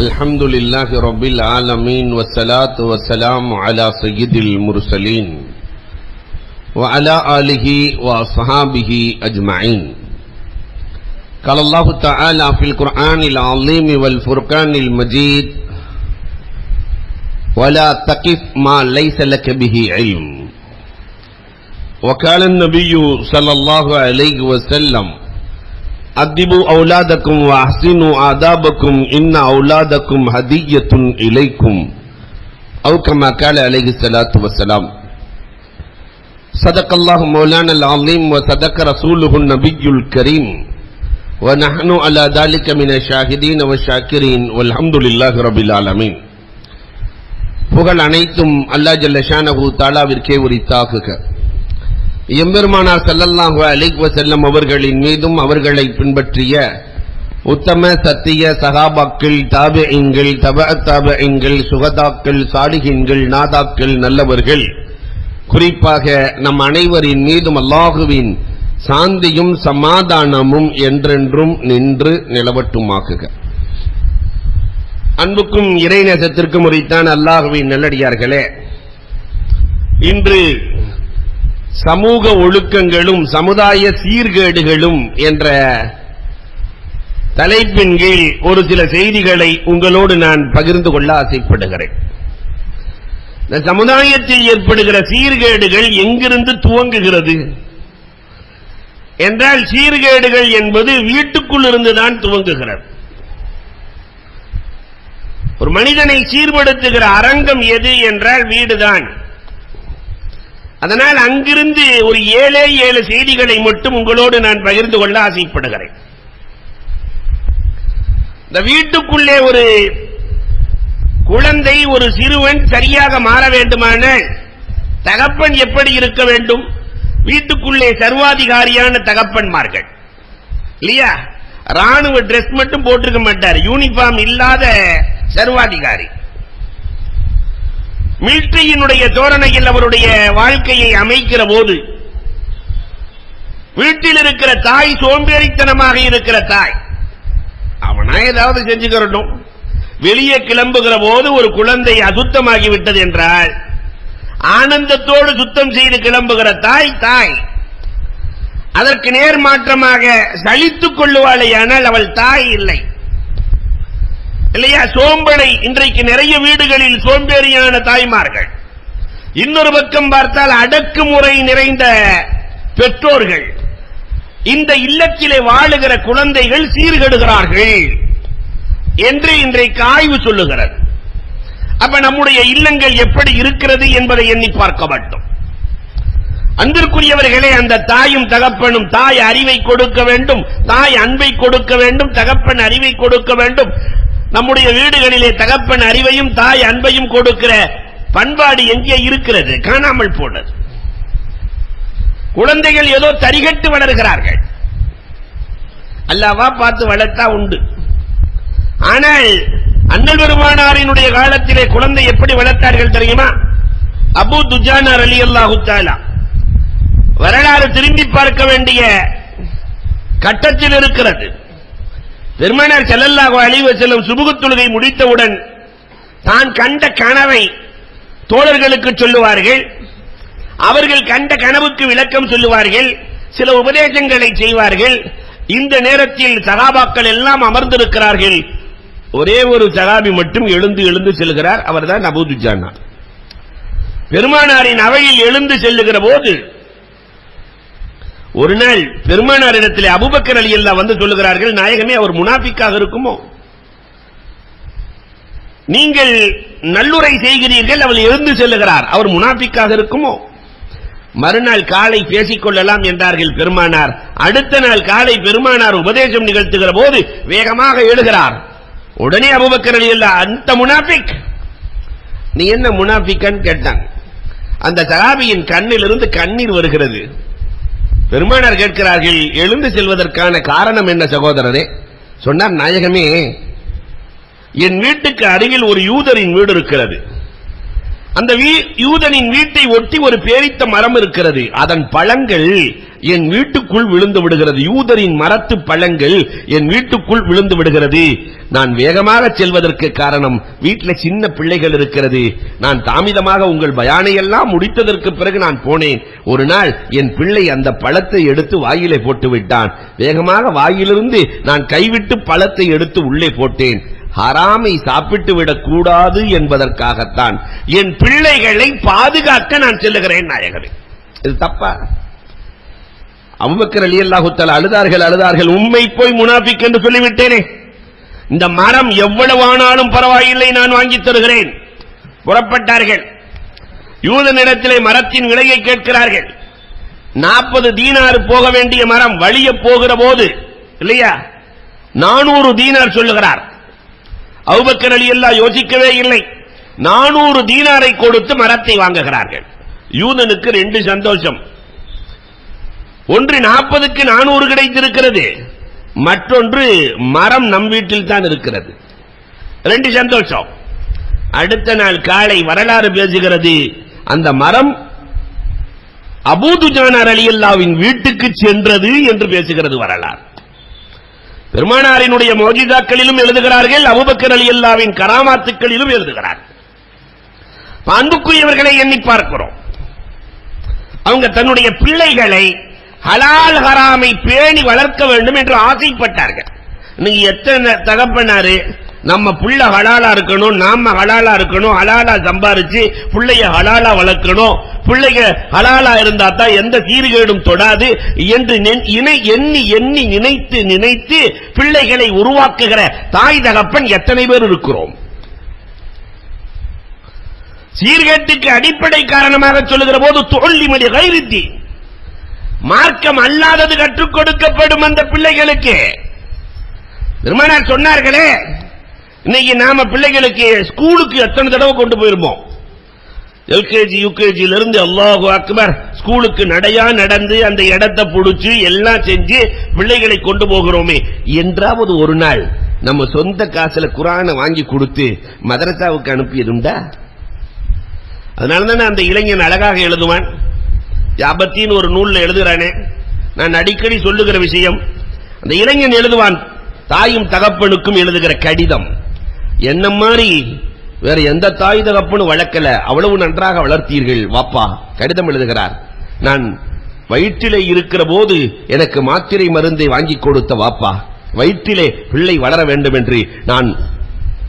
الحمد لله رب العالمين والصلاة والسلام على سيد المرسلين وعلى آله وأصحابه أجمعين. قال الله تعالى في القرآن العظيم والفرقان المجيد: ولا تقف ما ليس لك به علم. وقال النبي صلى الله عليه وسلم: أدبوا أولادكم وأحسنوا آدابكم إن أولادكم هدية إليكم، أو كما قال عليه الصلاة والسلام. صدق الله مولانا العظيم وصدق رسوله النبي الكريم، ونحن على ذلك من الشاهدين والشاكرين والحمد لله رب العالمين. புகழ் அனைத்தும் அல்லாஹ் ஜல்ல ஷானஹு தஆலாவிற்கே உரித்தாகுக. எம்பெருமானார் ஸல்லல்லாஹு அலைஹி வஸல்லம் அவர்களின் மீதும் அவர்களை பின்பற்றிய உத்தம சத்திய சஹாபாக்கள், தாபிஈன்கள், தபஅத் தாபிஈன்கள், சுஹதாக்கள், சாலிஹீன்கள், நாதாக்கள், நல்லவர்கள், குறிப்பாக நம் அனைவரின் மீதும் அல்லாஹுவின் சாந்தியும் சமாதானமும் என்றென்றும் நின்று நிலவட்டுமாக்குக. அன்புக்கும் இறைநேசத்திற்கும் உரித்தான் அல்லாஹுவின் நல்லடியார்களே, இன்று சமூக ஒழுக்கங்களும் சமுதாய சீர்கேடுகளும் என்ற தலைப்பின் கீழ் ஒரு சில செய்திகளை உங்களோடு நான் பகிர்ந்து கொள்ள ஆசைப்படுகிறேன். இந்த சமுதாயத்தில் ஏற்படுகிற சீர்கேடுகள் எங்கிருந்து துவங்குகிறது என்றால், சீர்கேடுகள் என்பது வீட்டுக்குள் இருந்துதான் துவங்குகிறது. ஒரு மனிதனை சீர்படுத்துகிற அரங்கம் எது என்றால் வீடுதான். அதனால் அங்கிருந்து ஒரு 7 செய்திகளை மட்டும் உங்களோடு நான் பகிர்ந்து கொள்ள ஆசைப்படுகிறேன். இந்த வீட்டுக்குள்ளே ஒரு குழந்தை, ஒரு சிறுவன் சரியாக மாற வேண்டுமானால் தகப்பன் எப்படி இருக்க வேண்டும்? வீட்டுக்குள்ளே சர்வாதிகாரியான தகப்பன்மார்கள் இல்லையா? ராணுவ டிரெஸ் மட்டும் போட்டிருக்க மாட்டார், யூனிஃபார்ம் இல்லாத சர்வாதிகாரி. மிலிட்டரியினுடைய தோரணையில் அவருடைய வாழ்க்கையை அமைக்கிற போது வீட்டில் இருக்கிற தாய் சோம்பேறித்தனமாக இருக்கிற தாய், அவனா ஏதாவது செஞ்சுக்கிறட்டும். வெளியே கிளம்புகிற போது ஒரு குழந்தை அசுத்தமாகிவிட்டது என்றால் ஆனந்தத்தோடு சுத்தம் செய்து கிளம்புகிற தாய் அதற்கு நேர்மாற்றமாக சலித்துக் கொள்ளுவாளேயானால் அவள் தாய் இல்லை இல்லையா? சோம்பலை இன்றைக்கு நிறைய வீடுகளில் சோம்பேறியான தாய்மார்கள். இன்னொரு பக்கம் பார்த்தால் அடக்குமுறை நிறைந்த பெற்றோர்கள். இந்த இல்லத்திலே வாழுகிற குழந்தைகள் சீர்கெடுகிறார்கள் என்று இன்றைக்கு ஆய்வு சொல்லுகிறது. அப்ப நம்முடைய இல்லங்கள் எப்படி இருக்கிறது என்பதை எண்ணி பார்க்க மாட்டோம். அன்பிற்குரியவர்களே, அந்த தாயும் தகப்பனும் தாய் அறிவை கொடுக்க வேண்டும், தாய் அன்பை கொடுக்க வேண்டும், தகப்பன் அறிவை கொடுக்க வேண்டும். நம்முடைய வீடுகளிலே தகப்பன் அறிவையும் தாய் அன்பையும் கொடுக்கிற பண்பாடு எங்கே இருக்கிறது? காணாமல் போனது. குழந்தைகள் ஏதோ தரிகட்டு வளர்கிறார்கள். அல்லாஹ்வா பார்த்து வளர்த்தா உண்டு. ஆனால் அண்ணல் பெருமானாரினுடைய காலத்திலே குழந்தை எப்படி வளர்த்தார்கள் தெரியுமா? அபூ துஜானா ரலியல்லாஹு தஆலா வரலாறு திரும்பி பார்க்க வேண்டிய கட்டத்தில் இருக்கிறது. பெருமானார் ஸல்லல்லாஹு அலைஹி வஸல்லம் சுபுஹ் தொழுகை முடித்தவுடன் தான் கண்ட கனவை தோழர்களுக்கு சொல்லுவார்கள். அவர்கள் கண்ட கனவுக்கு விளக்கம் சொல்லுவார்கள், சில உபதேசங்களை செய்வார்கள். இந்த நேரத்தில் சஹாபாக்கள் எல்லாம் அமர்ந்திருக்கிறார்கள். ஒரே ஒரு சஹாபி மட்டும் எழுந்து செல்கிறார். அவர்தான் அபூ துஜானா. பெருமானாரின் அவையில் எழுந்து செல்லுகிற போது ஒரு நாள் பெருமானாரிடத்தில் அபூபக்கர் ரலியல்லாஹு வந்து சொல்லுகிறார்கள், நாயகமே, அவர் முனாஃபிக்காக இருக்குமோ? நீங்கள் நல்லுரை செய்கிறீர்கள், அவர் எழுந்து செல்லுகிறார், அவர் முனாஃபிக்காக இருக்குமோ? மறுநாள் காலை பேசிக் கொள்ளலாம் என்றார்கள் பெருமானார். அடுத்த நாள் காலை பெருமானார் உபதேசம் நிகழ்த்துகிற போது வேகமாக எழுகிறார். உடனே அபூபக்கர் ரலியல்லாஹு, அந்த முனாஃபிக், நீ என்ன முனாஃபிக்கன்னு கேட்டாங்க. அந்த சஹாபியின் கண்ணிலிருந்து கண்ணீர் வருகிறது. பெருமானார் கேட்கிறார்கள், எழுந்து செல்வதற்கான காரணம் என்ன சகோதரரே? சொன்னார், நாயகமே, என் வீட்டுக்கு அருகில் ஒரு யூதரின் வீடு இருக்கிறது. அந்த யூதனின் வீட்டை ஒட்டி ஒரு பேரித்த மரம் இருக்கிறது. அதன் பழங்கள் என் வீட்டுக்குள் விழுந்து விடுகிறது. யூதரின் மரத்து பழங்கள் என் வீட்டுக்குள் விழுந்து விடுகிறது. நான் வேகமாக செல்வதற்கு காரணம் வீட்டில் சின்ன பிள்ளைகள் இருக்கிறது. நான் தாமதமாக உங்கள் பயானை எல்லாம் முடித்ததற்கு பிறகு நான் போனேன். ஒரு நாள் என் பிள்ளை அந்த பழத்தை எடுத்து வாயிலே போட்டு விட்டான். வேகமாக வாயிலிருந்து நான் கைவிட்டு பழத்தை எடுத்து உள்ளே போட்டேன். ஹராமை சாப்பிட்டு விடக் கூடாது என்பதற்காகத்தான் என் பிள்ளைகளை பாதுகாக்க நான் செல்லுகிறேன் நாயகரே. இது தப்பா? அபூபக்கர் ரலியல்லாஹு தஆலா அழுதார்கள். உம்மை போய் முனாஃபிக் என்று சொல்லிவிட்டேனே. இந்த மரம் எவ்வளவு ஆனாலும் பரவாயில்லை, நான் வாங்கி தருகிறேன். புறப்பட்டார்கள். யூதனிடத்திலே மரத்தின் விலையை கேட்கிறார்கள். 40 தீனார் போக வேண்டிய மரம் வழிய போகிற போது இல்லையா 400 தீனார் சொல்லுகிறார். அபூபக்கர் ரலியல்லாஹு யோசிக்கவே இல்லை. 400 தீனாரை கொடுத்து மரத்தை வாங்குகிறார்கள். யூதனுக்கு 2 சந்தோஷம். ஒன்று 40க்கு 400 கிடைத்திருக்கிறது, மற்றொன்று மரம் நம் வீட்டில் தான் இருக்கிறது. 2 சந்தோஷம். அடுத்த நாள் காலை வரலாறு பேசுகிறது, அந்த மரம் அபூ துஜானா ரலியல்லாஹுவின் வீட்டுக்கு சென்றது என்று பேசுகிறது வரலாறு. பெருமானாரினுடைய மோஜிதாக்களிலும் எழுதுகிறார்கள், அபூபக்கர் ரலியல்லாஹுவின் கராமாத்துக்களிலும் எழுதுகிறார்கள். அன்புக்குரியவர்களை எண்ணி பார்க்கிறோம். அவங்க தன்னுடைய பிள்ளைகளை ஹலால் ஹராமை பேணி வளர்க்க வேண்டும் என்று ஆசைப்பட்டார்கள். நீங்க எத்தனை தகப்பனாரு நம்ம புள்ள ஹலாலா இருக்கணும், நாம ஹலாலா இருக்கணும், ஹலாலா சம்பாரிச்சு பிள்ளைய ஹலாலா வளர்க்கணும், பிள்ளைக ஹலாலா இருந்தா தான் எந்த சீர்கேடும் தொடாது என்று எண்ணி எண்ணி நினைத்து நினைத்து பிள்ளைகளை உருவாக்குகிற தாய் தகப்பன் எத்தனை பேர் இருக்கிறோம்? சீர்கேட்டுக்கு அடிப்படை காரணமாக சொல்லுகிற போது தொல்லிமடி கைரித்தி மார்க்கம் அல்லாதது கற்றுக் கொடுக்கப்படும் அந்த பிள்ளைகளுக்கு. பெருமானார் சொன்னார்களே, இன்னைக்கு நாம பிள்ளைகளுக்கு ஸ்கூலுக்கு எத்தனை தடவை கொண்டு போயிருப்போம்? எல்கேஜி யூகேஜில இருந்து அல்லாஹு அக்பர் ஸ்கூலுக்கு நடையா நடந்து அந்த இடத்தை புடிச்சு எல்லாம் செஞ்சு பிள்ளைகளை கொண்டு போகிறோமே. என்றாவது ஒரு நாள் நம்ம சொந்த காசுல குர்ஆனை வாங்கி கொடுத்து மதரசாவுக்கு அனுப்பியதுண்டா? அதனாலதானே அந்த இளைஞன் அழகாக எழுதுவான். யாபத்தின்னு ஒரு நூல்ல எழுதுறானே, நான் அடிக்கடி சொல்லுகிற விஷயம். அந்த இளைஞன் எழுதுவான், தாயும் தகப்பனுக்கும் எழுதுகிற கடிதம். என்ன மாதிரி வேற எந்த தாய் தகப்பனும் வளர்க்கல, அவ்வளவு நன்றாக வளர்த்தீர்கள் வாப்பா. கடிதம் எழுதுகிறார், நான் வயிற்றிலே இருக்கிற போது எனக்கு மாத்திரை மருந்தை வாங்கி கொடுத்த வாப்பா, வயிற்றிலே பிள்ளை வளர வேண்டும் என்று நான்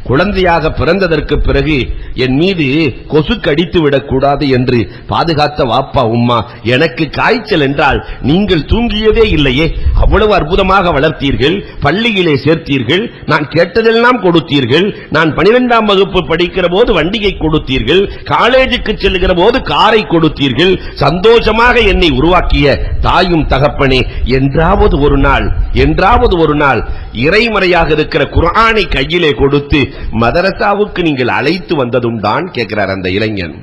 குழந்தையாக பிறந்ததற்கு பிறகு என் மீது கொசு கடித்து விடக்கூடாது என்று பாதுகாத்த வாப்பா உம்மா, எனக்கு காய்ச்சல் என்றால் நீங்கள் தூங்கியதே இல்லையே, அவ்வளவு அற்புதமாக வளர்த்தீர்கள், பள்ளியிலே சேர்த்தீர்கள், நான் கேட்டதெல்லாம் கொடுத்தீர்கள், நான் 12ஆம் வகுப்பு படிக்கிற போது வண்டியை கொடுத்தீர்கள், காலேஜுக்கு செல்லுகிற போது காரை கொடுத்தீர்கள், சந்தோஷமாக என்னை உருவாக்கிய தாயும் தகப்பனே, என்றாவது ஒரு நாள் இறைமறையாக இருக்கிற குர்ஆனை கையிலே கொடுத்து மதரசாவுக்கு நீங்கள் அழைத்து வந்ததும் தான் கேட்கிறார் அந்த இளைஞன்.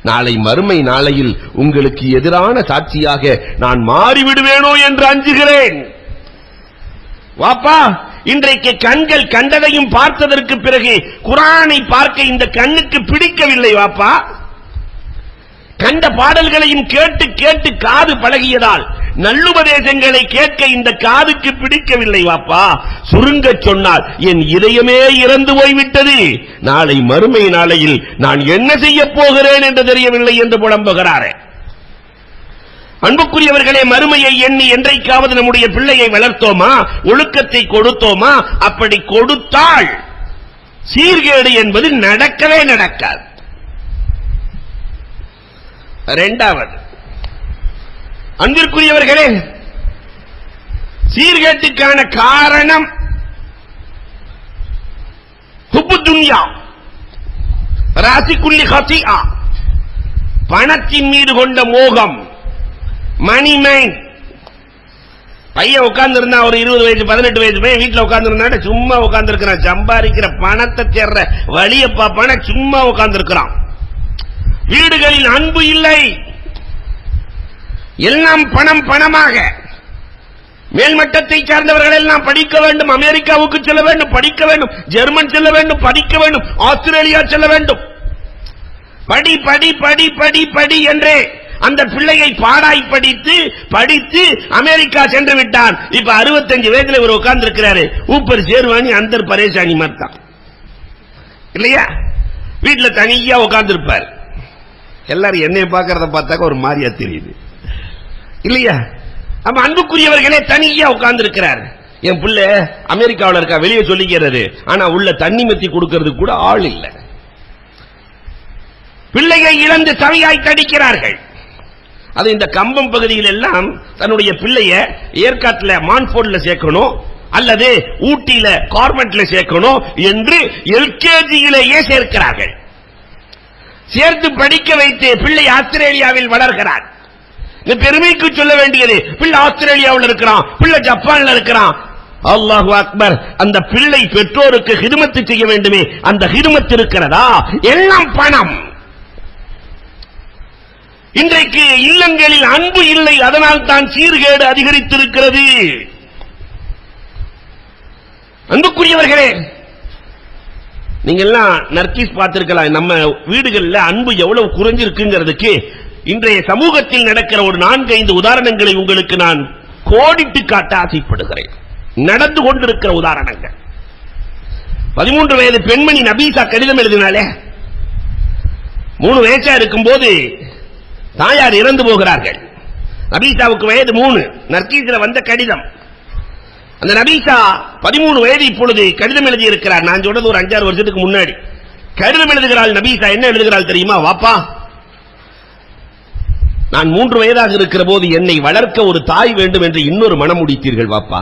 நாளை மறுமை நாளையில் உங்களுக்கு எதிரான சாட்சியாக நான் மாறிவிடுவேனோ என்று அஞ்சுகிறேன் வாப்பா. இன்றைக்கு கண்கள் கண்டதையும் பார்த்ததற்கு பிறகு குர்ஆனை பார்க்க இந்த கண்ணுக்கு பிடிக்கவில்லை வாப்பா. கண்ட பாடல்களையும் கேட்டு கேட்டு காது பழகியதால் நல்லுபதேசங்களை கேட்க இந்த காதுக்கு பிடிக்கவில்லை வாப்பா. சுருங்க சொன்னால் என் இதயமே இறந்து போய்விட்டது, நாளை மறுமை நாளையில் நான் என்ன செய்ய போகிறேன் என்று தெரியவில்லை என்று புலம்புகிறாரே. அன்புக்குரியவர்களே, மறுமையை எண்ணி என்றைக்காவது நம்முடைய பிள்ளையை வளர்த்தோமா, ஒழுக்கத்தை கொடுத்தோமா? அப்படி கொடுத்தால் சீர்கேடு என்பது நடக்கவே நடக்காது. இரண்டாவது, அன்பிற்குரியவர்களே, சீர்கேட்டுக்கான காரணம் ஹுப்பு துன்யா ராசிக்குள்ளி ஹசிஆ, பணத்தின் மீது கொண்ட மோகம், மணி மைண்ட். பையன் உட்கார்ந்து இருந்தா ஒரு 20 வயசு 18 வயசு பையன் வீட்டுல உட்கார்ந்து இருந்தா சும்மா உட்கார்ந்து இருக்கிறான், சம்பாதிக்கிற பணத்தை சேர்ற வழிய பாப்பான சும்மா உட்கார்ந்து இருக்கிறான். வீடுகளில் அன்பு இல்லை, எல்லாம் பணம் பணமாக. மேல்மட்டத்தை சார்ந்தவர்கள் எல்லாம் படிக்க வேண்டும், அமெரிக்காவுக்கு செல்ல வேண்டும், படிக்க வேண்டும், ஜெர்மன் செல்ல வேண்டும், படிக்க வேண்டும், ஆஸ்திரேலியா செல்ல வேண்டும். படி படி படி படி படி என்று அந்த பிள்ளையை பாடாய் படித்து அமெரிக்கா சென்று விட்டான். இப்ப 65 வயதுல ஒரு உட்கார்ந்து இருக்கிறாரு. ஊப்பர் சேர்வானி அந்தர் பரேசானி மர்த்தான் இல்லையா? வீட்டுல தனியா உட்கார்ந்து இருப்பார். எல்லாரும் என்னை பார்க்கறத பார்த்தாக்க ஒரு மாதிரியா தெரியுது இல்லையா? அப்ப அன்புக்குரியவர்களே தனியா உட்கார்ந்து இருக்கிறார். என் பிள்ளை அமெரிக்காவில் இருக்கா, வெளியே சொல்லிக்கிறது, ஆனா உள்ள தண்ணி மெத்தி கொடுக்கிறது கூட ஆள் இல்லை. பிள்ளையை இழந்து தவியாய் தடிக்கிறார்கள். அது இந்த கம்பம் பகுதியில் எல்லாம் தன்னுடைய பிள்ளைய ஏற்காட்டில் மான்ஃபோர்ட்ல சேர்க்கணும் அல்லது ஊட்டியில கார்மெண்ட்ல சேர்க்கணும் என்று எல்கேஜியிலேயே சேர்க்கிறார்கள். சேர்த்து படிக்க வைத்து பிள்ளை ஆஸ்திரேலியாவில் வளர்கிறார். பெருமைக்கு சொல்ல வேண்டியது, பிள்ளை ஆஸ்திரேலியாவில் இருக்கிறான், பிள்ளை ஜப்பான்ல இருக்கிறான். அல்லாஹு அக்பர். அந்த பிள்ளை பெற்றோருக்கு ஹிதுமத்து செய்ய வேண்டுமே, அந்த ஹிதுமத்து இருக்கிறதா? எல்லாம் பணம். இன்றைக்கு இல்லங்களில் அன்பு இல்லை, அதனால் தான் சீர்கேடு அதிகரித்திருக்கிறது. அன்புக்குரியவர்களே, நீங்க எல்லாம் நர்கீஸ் பார்த்திருக்கலாம். நம்ம வீடுகளில் அன்பு எவ்வளவு குறைஞ்சிருக்குங்கிறதுக்கு இன்றைய சமூகத்தில் நடக்கிற ஒரு 4-5 உதாரணங்களை உங்களுக்கு நான் கோடிட்டு காட்ட ஆசைப்படுகிறேன். நடந்து கொண்டிருக்கிற உதாரணங்கள். 13 வயது பெண்மணி நபீசா கடிதம் எழுதினாலே, 3 வயசா இருக்கும்போது தாயார் இறந்து போகிறார்கள். நபீசாவுக்கு வயது 3. நர்கீஸ்ல வந்த கடிதம். அந்த நபீசா 13 வயது இப்பொழுது கடிதம் எழுதி இருக்கிறார். நான் சொன்னது ஒரு 5-6 வருஷத்துக்கு முன்னாடி கடிதம் எழுதுகிறாள் நபீசா. என்ன எழுதுகிறாள் தெரியுமா? வாப்பா, நான் 3 வயதாக இருக்கிற போது என்னை வளர்க்க ஒரு தாய் வேண்டும் என்று இன்னொரு மனம் முடித்தீர்கள் வாப்பா.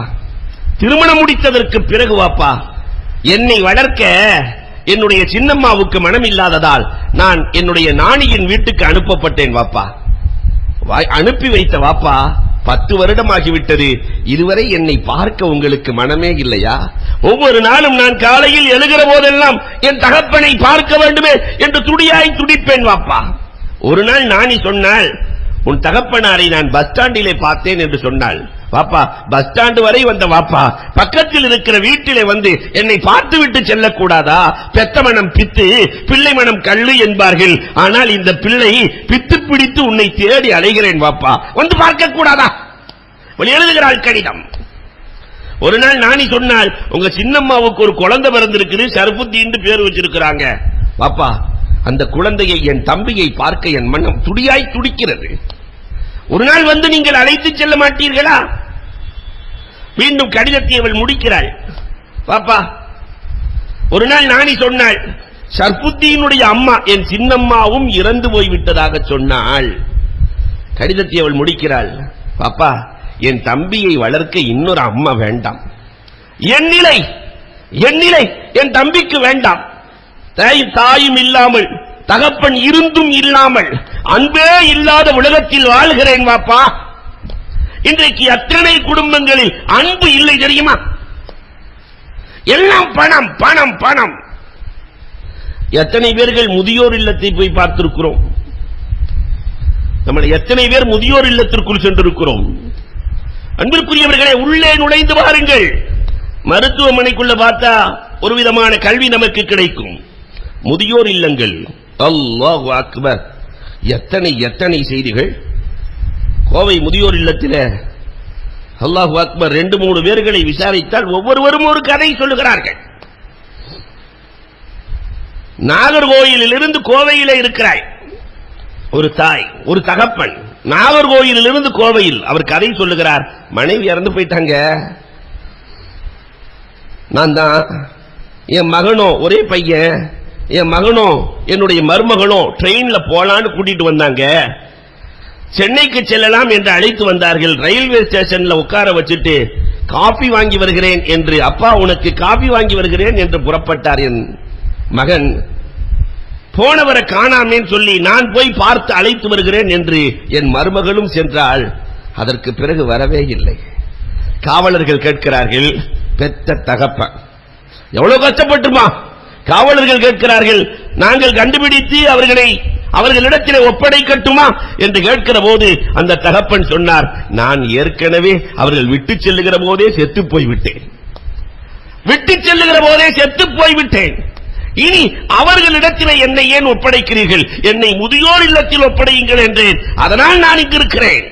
திருமணம் முடித்ததற்கு பிறகு வாப்பா, என்னை வளர்க்க என்னுடைய சின்னம்மாவுக்கு மனம் இல்லாததால் நான் என்னுடைய நாணியின் வீட்டுக்கு அனுப்பப்பட்டேன் வாப்பா. அனுப்பி வைத்த வாப்பா 10 வருடமாகிவிட்டது. இதுவரை என்னை பார்க்க உங்களுக்கு மனமே இல்லையா? ஒவ்வொரு நாளும் நான் காலையில் எழுகிற போதெல்லாம் என் தகப்பனை பார்க்க வேண்டுமே என்று துடியாய் துடிப்பேன் வாப்பா. ஒரு நாள் நாணி சொன்னாள், உன் தகப்பனாரை நான் பஸ் ஸ்டாண்டிலே பார்த்தேன் என்று சொன்னாள். வாப்பா, பஸ் ஸ்டாண்டு வரை வந்த வாப்பா, பக்கத்தில் இருக்கிற வீட்டிலே வந்து என்னை பார்த்து விட்டு செல்லக்கூடாதா? பெத்த மனம் பித்து, பிள்ளை மனம் கள்ளு என்பார்கள். ஆனால் இந்த பிள்ளை பித்து பிடித்து உன்னை தேடி அலைகிறேன் வாப்பா, வந்து பார்க்க கூடாதா? எழுதுகிறாள் கடிதம். ஒரு நாள் நானி சொன்னால், உங்க சின்னம்மாவுக்கு ஒரு குழந்தை பிறந்திருக்குது, ஷர்புத்தீன் பேர் வச்சிருக்கிறாங்க வாப்பா. அந்த குழந்தையை, என் தம்பியை பார்க்க என் மனம் துடியாய் துடிக்கிறது. ஒரு நாள் வந்து நீங்கள் அழைத்து செல்ல மாட்டீர்களா? மீண்டும் கடிதத்தை அவள் முடிக்கிறாள். பாப்பா, ஒரு நாள் நானி சொன்னாள், ஷர்புத்தீனுடைய அம்மா என் சின்னம்மாவும் இறந்து போய்விட்டதாக சொன்னாள். கடிதத்தை அவள் முடிக்கிறாள். பாப்பா, என் தம்பியை வளர்க்க இன்னொரு அம்மா வேண்டாம். என் நிலை என் தம்பிக்கு வேண்டாம். தாயும் இல்லாமல், தகப்பன் இருந்தும் இல்லாமல், அன்பே இல்லாத உலகத்தில் வாழ்கிறேன் வாப்பா. இன்றைக்கு அத்தனை குடும்பங்களில் அன்பு இல்லை தெரியுமா? எல்லாம் பணம் பணம் பணம். எத்தனை பேர்கள் முதியோர் இல்லத்தை போய் பார்த்திருக்கிறோம்? நம்மளை எத்தனை பேர் முதியோர் இல்லத்திற்குள் சென்றிருக்கிறோம்? அன்பிற்குரியவர்களே, உள்ளே நுழைந்து பாருங்கள். மருத்துவமனைக்குள்ள பார்த்தா ஒரு விதமான கல்வி நமக்கு கிடைக்கும். முதியோர் இல்லங்கள், அல்லாஹு அக்பர், எத்தனை எத்தனை செய்திகள். கோவை முதியோர் இல்லத்தில் அல்லாஹு அக்பர் 2-3 பேர்களை விசாரித்தால் ஒவ்வொருவரும் ஒரு கதை சொல்லுகிறார்கள். நாகர்கோயிலிருந்து கோவையில் இருக்கிறாய் ஒரு தாய், ஒரு தகப்பன். நாகர்கோயிலிருந்து கோவையில் அவர் கதை சொல்லுகிறார். மனைவி இறந்து போயிட்டாங்க, நான் தான், என் மகனோ ஒரே பையன், என் மகனோ என்னுடைய மருமகனோ ட்ரெயின்ல போலான்னு கூட்டிட்டு வந்தாங்க. சென்னைக்கு செல்லலாம் என்று அழைத்து வந்தார்கள். ரயில்வே ஸ்டேஷன்ல உட்கார வச்சுட்டு காபி வாங்கி வருகிறேன் என்று, அப்பா உனக்கு காபி வாங்கி வருகிறேன் என்று புறப்பட்டார் என் மகன். போனவரை காணாமேன்னு சொல்லி நான் போய் பார்த்து அழைத்து வருகிறேன் என்று என் மருமகளும் சென்றாள். அதற்கு பிறகு வரவே இல்லை. காவலர்கள் கேட்கிறார்கள், பெத்த தகப்பன் எவ்வளவு கஷ்டப்பட்டுமா? காவலர்கள் கேட்கிறார்கள், நாங்கள் கண்டுபிடித்து அவர்களிடத்திலே ஒப்படைக்கட்டுமா என்று கேட்கிற போது அந்த தகப்பன் சொன்னார், நான் ஏற்கனவே அவர்கள் விட்டு செல்லுகிற போதே செத்து போய்விட்டேன். இனி அவர்களிடத்தில் என்னை ஏன் ஒப்படைக்கிறீர்கள்? என்னை முதியோர் இல்லத்தில் ஒப்படையுங்கள் என்றேன். அதனால் நான் இங்கு இருக்கிறேன்.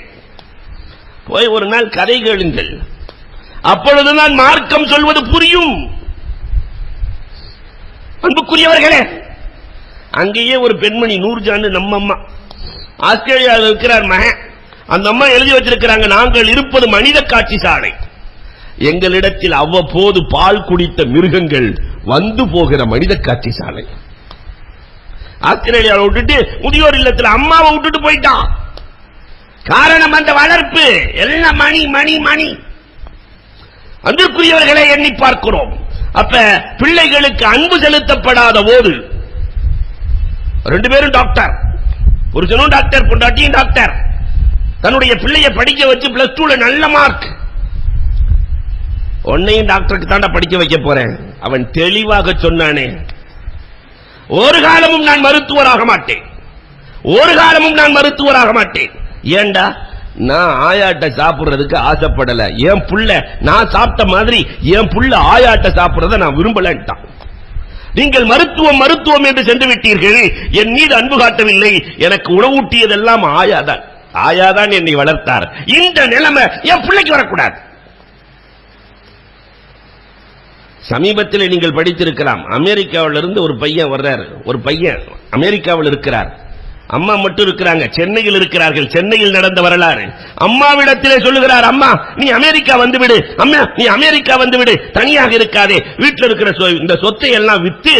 போய் ஒரு நாள் கதை கேளுங்கள், அப்பொழுதுதான் மார்க்கம் சொல்வது புரியும். அன்புக்குரியவர்களே, அங்கேயே ஒரு பெண்மணி நூர்ஜான், நம்ம அம்மா, ஆஸ்திரேலியாவில் இருக்கிறார் மகன். அந்த அம்மா எழுதி வச்சிருக்கிறாங்க, நாங்கள் இருப்பது மனித காட்சி சாலை. எங்களிடத்தில் அவ்வப்போது பால் குடித்த மிருகங்கள் வந்து போகிற மனித காட்சி சாலை. ஆஸ்திரேலியாவை விட்டுட்டு முதியோர் இல்லத்தில் அம்மாவை விட்டுட்டு போயிட்டான். காரணம் அந்த வளர்ப்பு எல்லாம் மணி மணி மணி. அன்புக்குரியவர்களை எண்ணி பார்க்கிறோம். அப்ப பிள்ளைகளுக்கு அன்பு செலுத்தப்படாத போது, ரெண்டு பேரும் டாக்டர், புருஷனும் டாக்டர், பொண்டாட்டியும் டாக்டர், தன்னுடைய பிள்ளைய படிக்க வச்சு பிளஸ் 2ல நல்ல மார்க். உன்னையும் டாக்டருக்கு தாண்டா படிக்க வைக்க போறேன். அவன் தெளிவாக சொன்னானே, ஒரு காலமும் நான் மருத்துவராக மாட்டேன், ஒரு காலமும் நான் மருத்துவராக மாட்டேன். ஏண்டா, நான் ஆயாட்ட சாப்பிடுறதுக்கு ஆசைப்படல. என் புள்ள நான் சாப்பிட்ட மாதிரி என் புள்ள ஆயாட்ட சாப்பிடுறத நான் விரும்பலன்ட்டான். நீங்கள் மருத்துவம் மருத்துவம் என்று சென்று விட்டீர்கள், என் மீது அன்பு காட்டவில்லை. எனக்கு உணவூட்டியதெல்லாம் ஆயாதான், ஆயாதான் என்னை வளர்த்தார். இந்த நிலைமை என் பிள்ளைக்கு வரக்கூடாது. சமீபத்தில் நீங்கள் படித்திருக்கலாம், அமெரிக்காவில் இருந்து ஒரு பையன் வர்றார். ஒரு பையன் அமெரிக்காவில் இருக்கிறார், அம்மா மட்டும் இருக்கிறாங்க, சென்னையில் இருக்கிறார்கள். சென்னையில் நடந்த வரலாறு. அம்மாவிடத்திலே சொல்லுகிறார், அம்மா நீ அமெரிக்கா வந்துவிடு, அம்மா நீ அமெரிக்கா வந்துவிடு, தனியாக இருக்காதே, வீட்டில் இருக்கிற இந்த சொத்தை எல்லாம் வித்து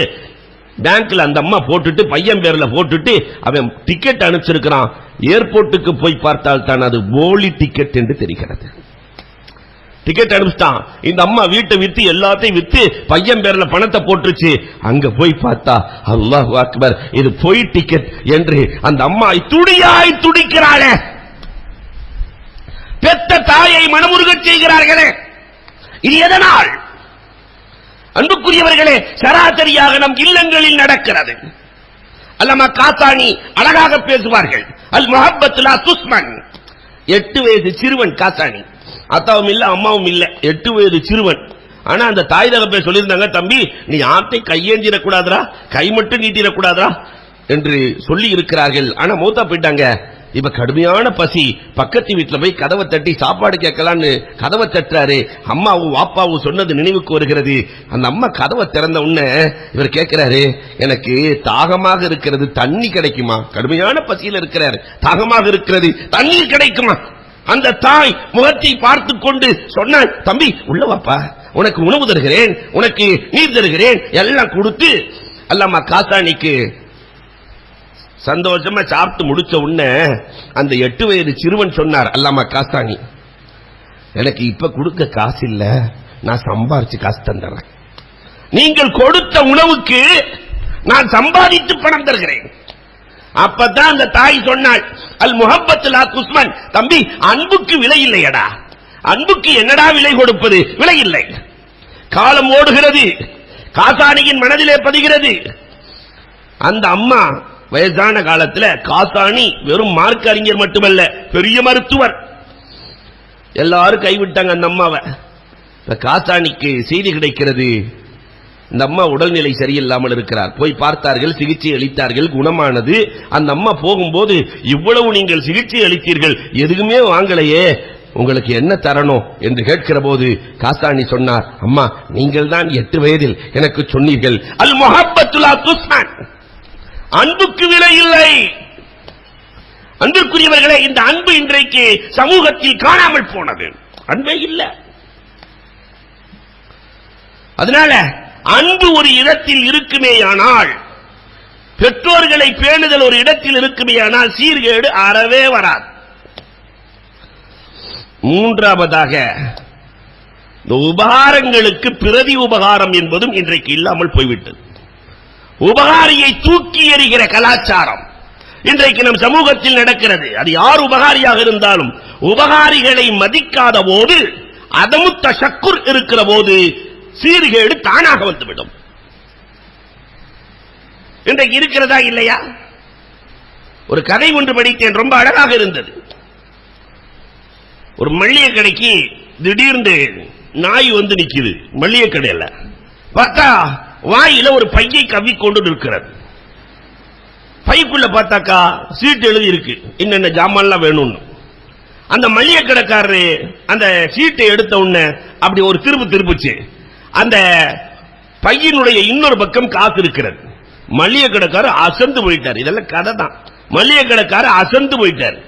பேங்க்ல அந்த அம்மா போட்டுட்டு, பையன் பேர்ல போட்டுட்டு அவன் டிக்கெட் அனுப்பிச்சிருக்கிறான். ஏர்போர்ட்டுக்கு போய் பார்த்தால் தான் அது போலி டிக்கெட் என்று தெரிகிறது. டிக்கெட் அனுப்பிச்சிட்டான். இந்த அம்மா வீட்டை வித்து எல்லாத்தையும் வித்து பையன் பேர்ல பணத்தை போட்டுருச்சு. அங்க போய் பார்த்தா அல்லாஹ் அக்பர், இது பொய் டிக்கெட் என்று அந்த அம்மா துடியாய் துடிக்கிறாளே. பெத்த தாயை மனமுருகச் செய்கிறார்களே. இது எதனால்? அன்புக்குரியவர்களே, சராசரியாக நம் இல்லங்களில் நடக்கிறது. அல்லமா காத்தானி அழகாக பேசுவார்கள். அல் முஹப்பத் லா துஸ்மன். 8 வயது சிறுவன் காத்தானி, அத்தாவும் இல்ல அம்மாவும் இல்ல, 8 வயது சிறுவன். ஆனா அந்த தாய் தகப்பை சொல்லியிருந்தாங்க, தம்பி நீ ஆட்டை கையேந்திரக்கூடாதா, கை மட்டும் நீட்டிடக்கூடாதா என்று சொல்லி இருக்கிறார்கள். ஆனா மூத்தா போயிட்டாங்க. இப்ப கடுமையான பசி, பக்கத்து வீட்டுல போய் கதவை தட்டி சாப்பாடு கேட்கலான்னு கதவை தட்டுறாரு. அம்மாவும் வாப்பாவும் சொன்னது நினைவுக்கு வருகிறது. அந்த அம்மா கதவை திறந்த உடனே இவர் கேட்கிறாரு, எனக்கு தாகமாக இருக்கிறது, தண்ணி கிடைக்குமா? கடுமையான பசியில் இருக்கிறார், தாகமாக இருக்கிறது, தண்ணீர் கிடைக்குமா? அந்த தாய் முகத்தை பார்த்து கொண்டு சொன்னாள், தம்பி உள்ள வாப்பா, உனக்கு உணவு தருகிறேன், உனக்கு நீர் தருகிறேன், எல்லாம் கொடுத்து அல்லாமா காத்தானிக்கு சந்தோஷமா சாப்பிட்டு முடிச்ச உடனே அந்த 8 வயது சிறுவன் சொன்னார், அல்லாமா காத்தானி எனக்கு இப்ப கொடுக்க காசு இல்ல, நான் சம்பாரிச்சு காசு தந்துறேன். நீங்கள் கொடுத்த உணவுக்கு நான் சம்பாதித்து பணம் தருகிறேன். அப்பதான் அந்த தாய் சொன்னாள், அல் முஹப்பத் லா துஸ்மன், தம்பி அன்புக்கு விலை இல்லையடா, அன்புக்கு என்னடா விலை கொடுப்பது? விலை இல்லை. காலம் ஓடுகிறது, காசானியின் மனதிலே பதிகிறது. அந்த அம்மா வயசான காலத்தில் காசானி வெறும் மார்க் அறிஞர் மட்டுமல்ல, பெரிய மருத்துவர். எல்லாரும் கைவிட்டாங்க அந்த அம்மாவை. காசானிக்கு செய்தி கிடைக்கிறது, இந்த அம்மா உடல்நிலை சரியில்லாமல் இருக்கிறார். போய் பார்த்தார்கள், சிகிச்சை அளித்தார்கள், குணமானது. அந்த அம்மா போகும்போது, இவ்வளவு நீங்கள் சிகிச்சை அளித்தீர்கள், எதுவுமே வாங்கலையே, உங்களுக்கு என்ன தரணும் என்று கேட்கிற போது காசானி சொன்னார், அம்மா நீங்கள் தான் 8 வயதில் எனக்கு சொன்னீர்கள், அல் முஹப்பத் லா துஸ்மன், அன்புக்கு விலை இல்லை. அன்பிற்குரியவர்களே, இந்த அன்பு இன்றைக்கு சமூகத்தில் காணாமல் போனது, அன்பே இல்லை. அதனால அன்பு ஒரு இடத்தில் இருக்குமேயானால், பெற்றோர்களை பேணுதல் ஒரு இடத்தில் இருக்குமேயானால் சீர்கேடு அறவே வராது. மூன்றாவதாக, இந்த உபகாரங்களுக்கு பிரதி உபகாரம் என்பதும் இன்றைக்கு இல்லாமல் போய்விட்டது. உபகாரியை தூக்கி எறிகிற கலாச்சாரம் இன்றைக்கு நம் சமூகத்தில் நடக்கிறது. அது யார் உபகாரியாக இருந்தாலும் உபகாரிகளை மதிக்காத போது, அதமு தஷக்குர் இருக்கிற போது சீர்கேடு தானாக வந்துவிடும். இன்றைக்கு இருக்கிறதா இல்லையா? ஒரு கதை ஒன்று படித்தேன், ரொம்ப அழகாக இருந்தது. ஒரு மளிகை கடைக்கு திடீர்னு நாய் வந்து நிக்குது. மளிகை கடையில் பார்த்தா வாயில ஒரு பையை கவ்விக்கொண்டு நிற்கிறது. பைக்குள்ள பார்த்தாக்கா சீட்டு எழுதி இருக்கு, என்னென்ன ஜாமான்லாம் வேணும்னு. அந்த மளிகை கடைக்காரரு அந்த சீட்டை எடுத்த உடனே அப்படி ஒரு திருப்புச்சு. அந்த பையினுடைய இன்னொரு பக்கம் காசு இருக்கிறது. மளிகை கடைக்காரர் அசந்து போயிட்டார். இதெல்லாம் கதை தான். மளிகை கடைக்காரர் அசந்து போயிட்டார்.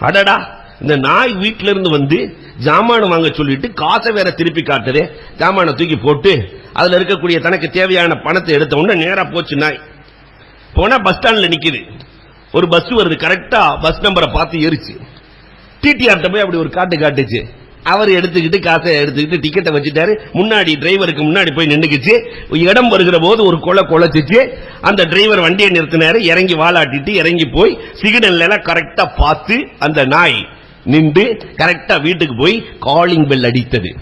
அடடா, இந்த நாய் வீட்டில இருந்து வந்து ஜாமான வாங்க சொல்லிட்டு காசை வேற திருப்பி காட்டுது. ஜாமான தூக்கி போட்டு அதுல இருக்கக்கூடிய தனக்கு தேவையான பணத்தை எடுத்த உடனே நேரா போச்சு நாய். போனா பஸ் ஸ்டாண்ட்ல நிக்குது. ஒரு பஸ் வருது, கரெக்டா பஸ் நம்பரை பார்த்து ஏறிச்சு. டிடிஆர் போய் அப்படி ஒரு காட்டுச்சு. அவர் எடுத்துக்கிட்டு காசை எடுத்துக்கிட்டு டிக்கெட்டை வச்சுட்டாரு. முன்னாடி டிரைவருக்கு முன்னாடி போய் நின்னுக்குச்சு. இடம் வருகிற போது ஒரு கொலைச்சிச்சு. அந்த டிரைவர் வண்டியை நிறுத்தினாரு. இறங்கி வாலாட்டிட்டு இறங்கி போய் சிக்னல் கரெக்டா பார்த்து அந்த நாய் நின்று கரெக்டா வீட்டுக்கு போய் காலிங் பெல் அடித்தது.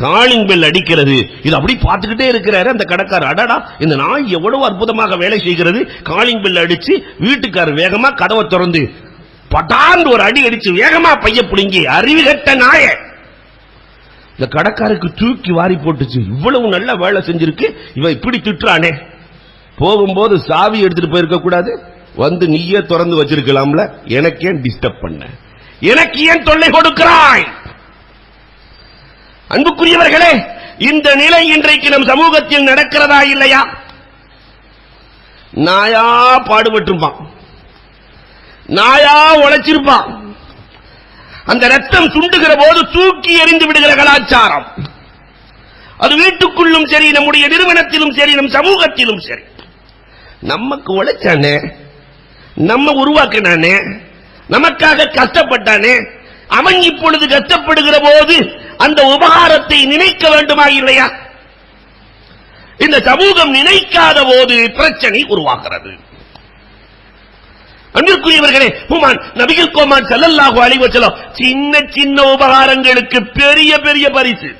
காலிங் பெல் அடிக்கிறது. இது அப்படி பார்த்துக்கிட்டே இருக்கிறாரு அந்த கடைக்காரர். அடடா, இந்த நாய் எவ்வளவு அற்புதமாக வேலை செய்கிறது. காலிங் பெல் அடிச்சு வீட்டுக்காரர் வேகமா கதவை திறந்து பட்டாண்டு ஒரு அடி அடிச்சு வேகமா பைய புடுங்கி, அறிவு கட்ட நாய. இந்த கடைக்காருக்கு தூக்கி வாரி போட்டுச்சு. இவ்வளவு நல்ல வேலை செஞ்சிருக்கு, இவன் இப்படி திட்டுறானே. போகும்போது சாவி எடுத்துட்டு போயிருக்க கூடாது, வந்து நீயே திறந்து வச்சிருக்கலாம்ல. எனக்கு ஏன் டிஸ்டர்ப் பண்ண, எனக்கு ஏன் தொல்லை கொடுக்கிறாய்? அன்புக்குரியவர்களே, இந்த நிலை இன்றைக்கு நம் சமூகத்தில் நடக்கிறதா இல்லையா? நாயா பாடுபட்டிருப்பான், நாயா உழைச்சிருப்பான். அந்த ரத்தம் சுண்டுகிற போது தூக்கி எறிந்து விடுகிற கலாச்சாரம், அது வீட்டுக்குள்ளும் சரி, நம்முடைய நிறுவனத்திலும் சரி, நம் சமூகத்திலும் சரி. நமக்கு உழைச்சானே, நம்ம உருவாக்கினானே, நமக்காக கஷ்டப்பட்டானே, அவன் இப்பொழுது கஷ்டப்படுகிற போது அந்த உபகாரத்தை நினைக்க வேண்டுமா இல்லையா? இந்த சமூகம் நினைக்காத போது பிரச்சனை உருவாகிறது. அன்பிற்குரியவர்களே, நபிகள் கோமான் ஸல்லல்லாஹு அலைஹி வஸல்லம் சின்ன சின்ன உபகாரங்களுக்கு பெரிய பெரிய பரிசு.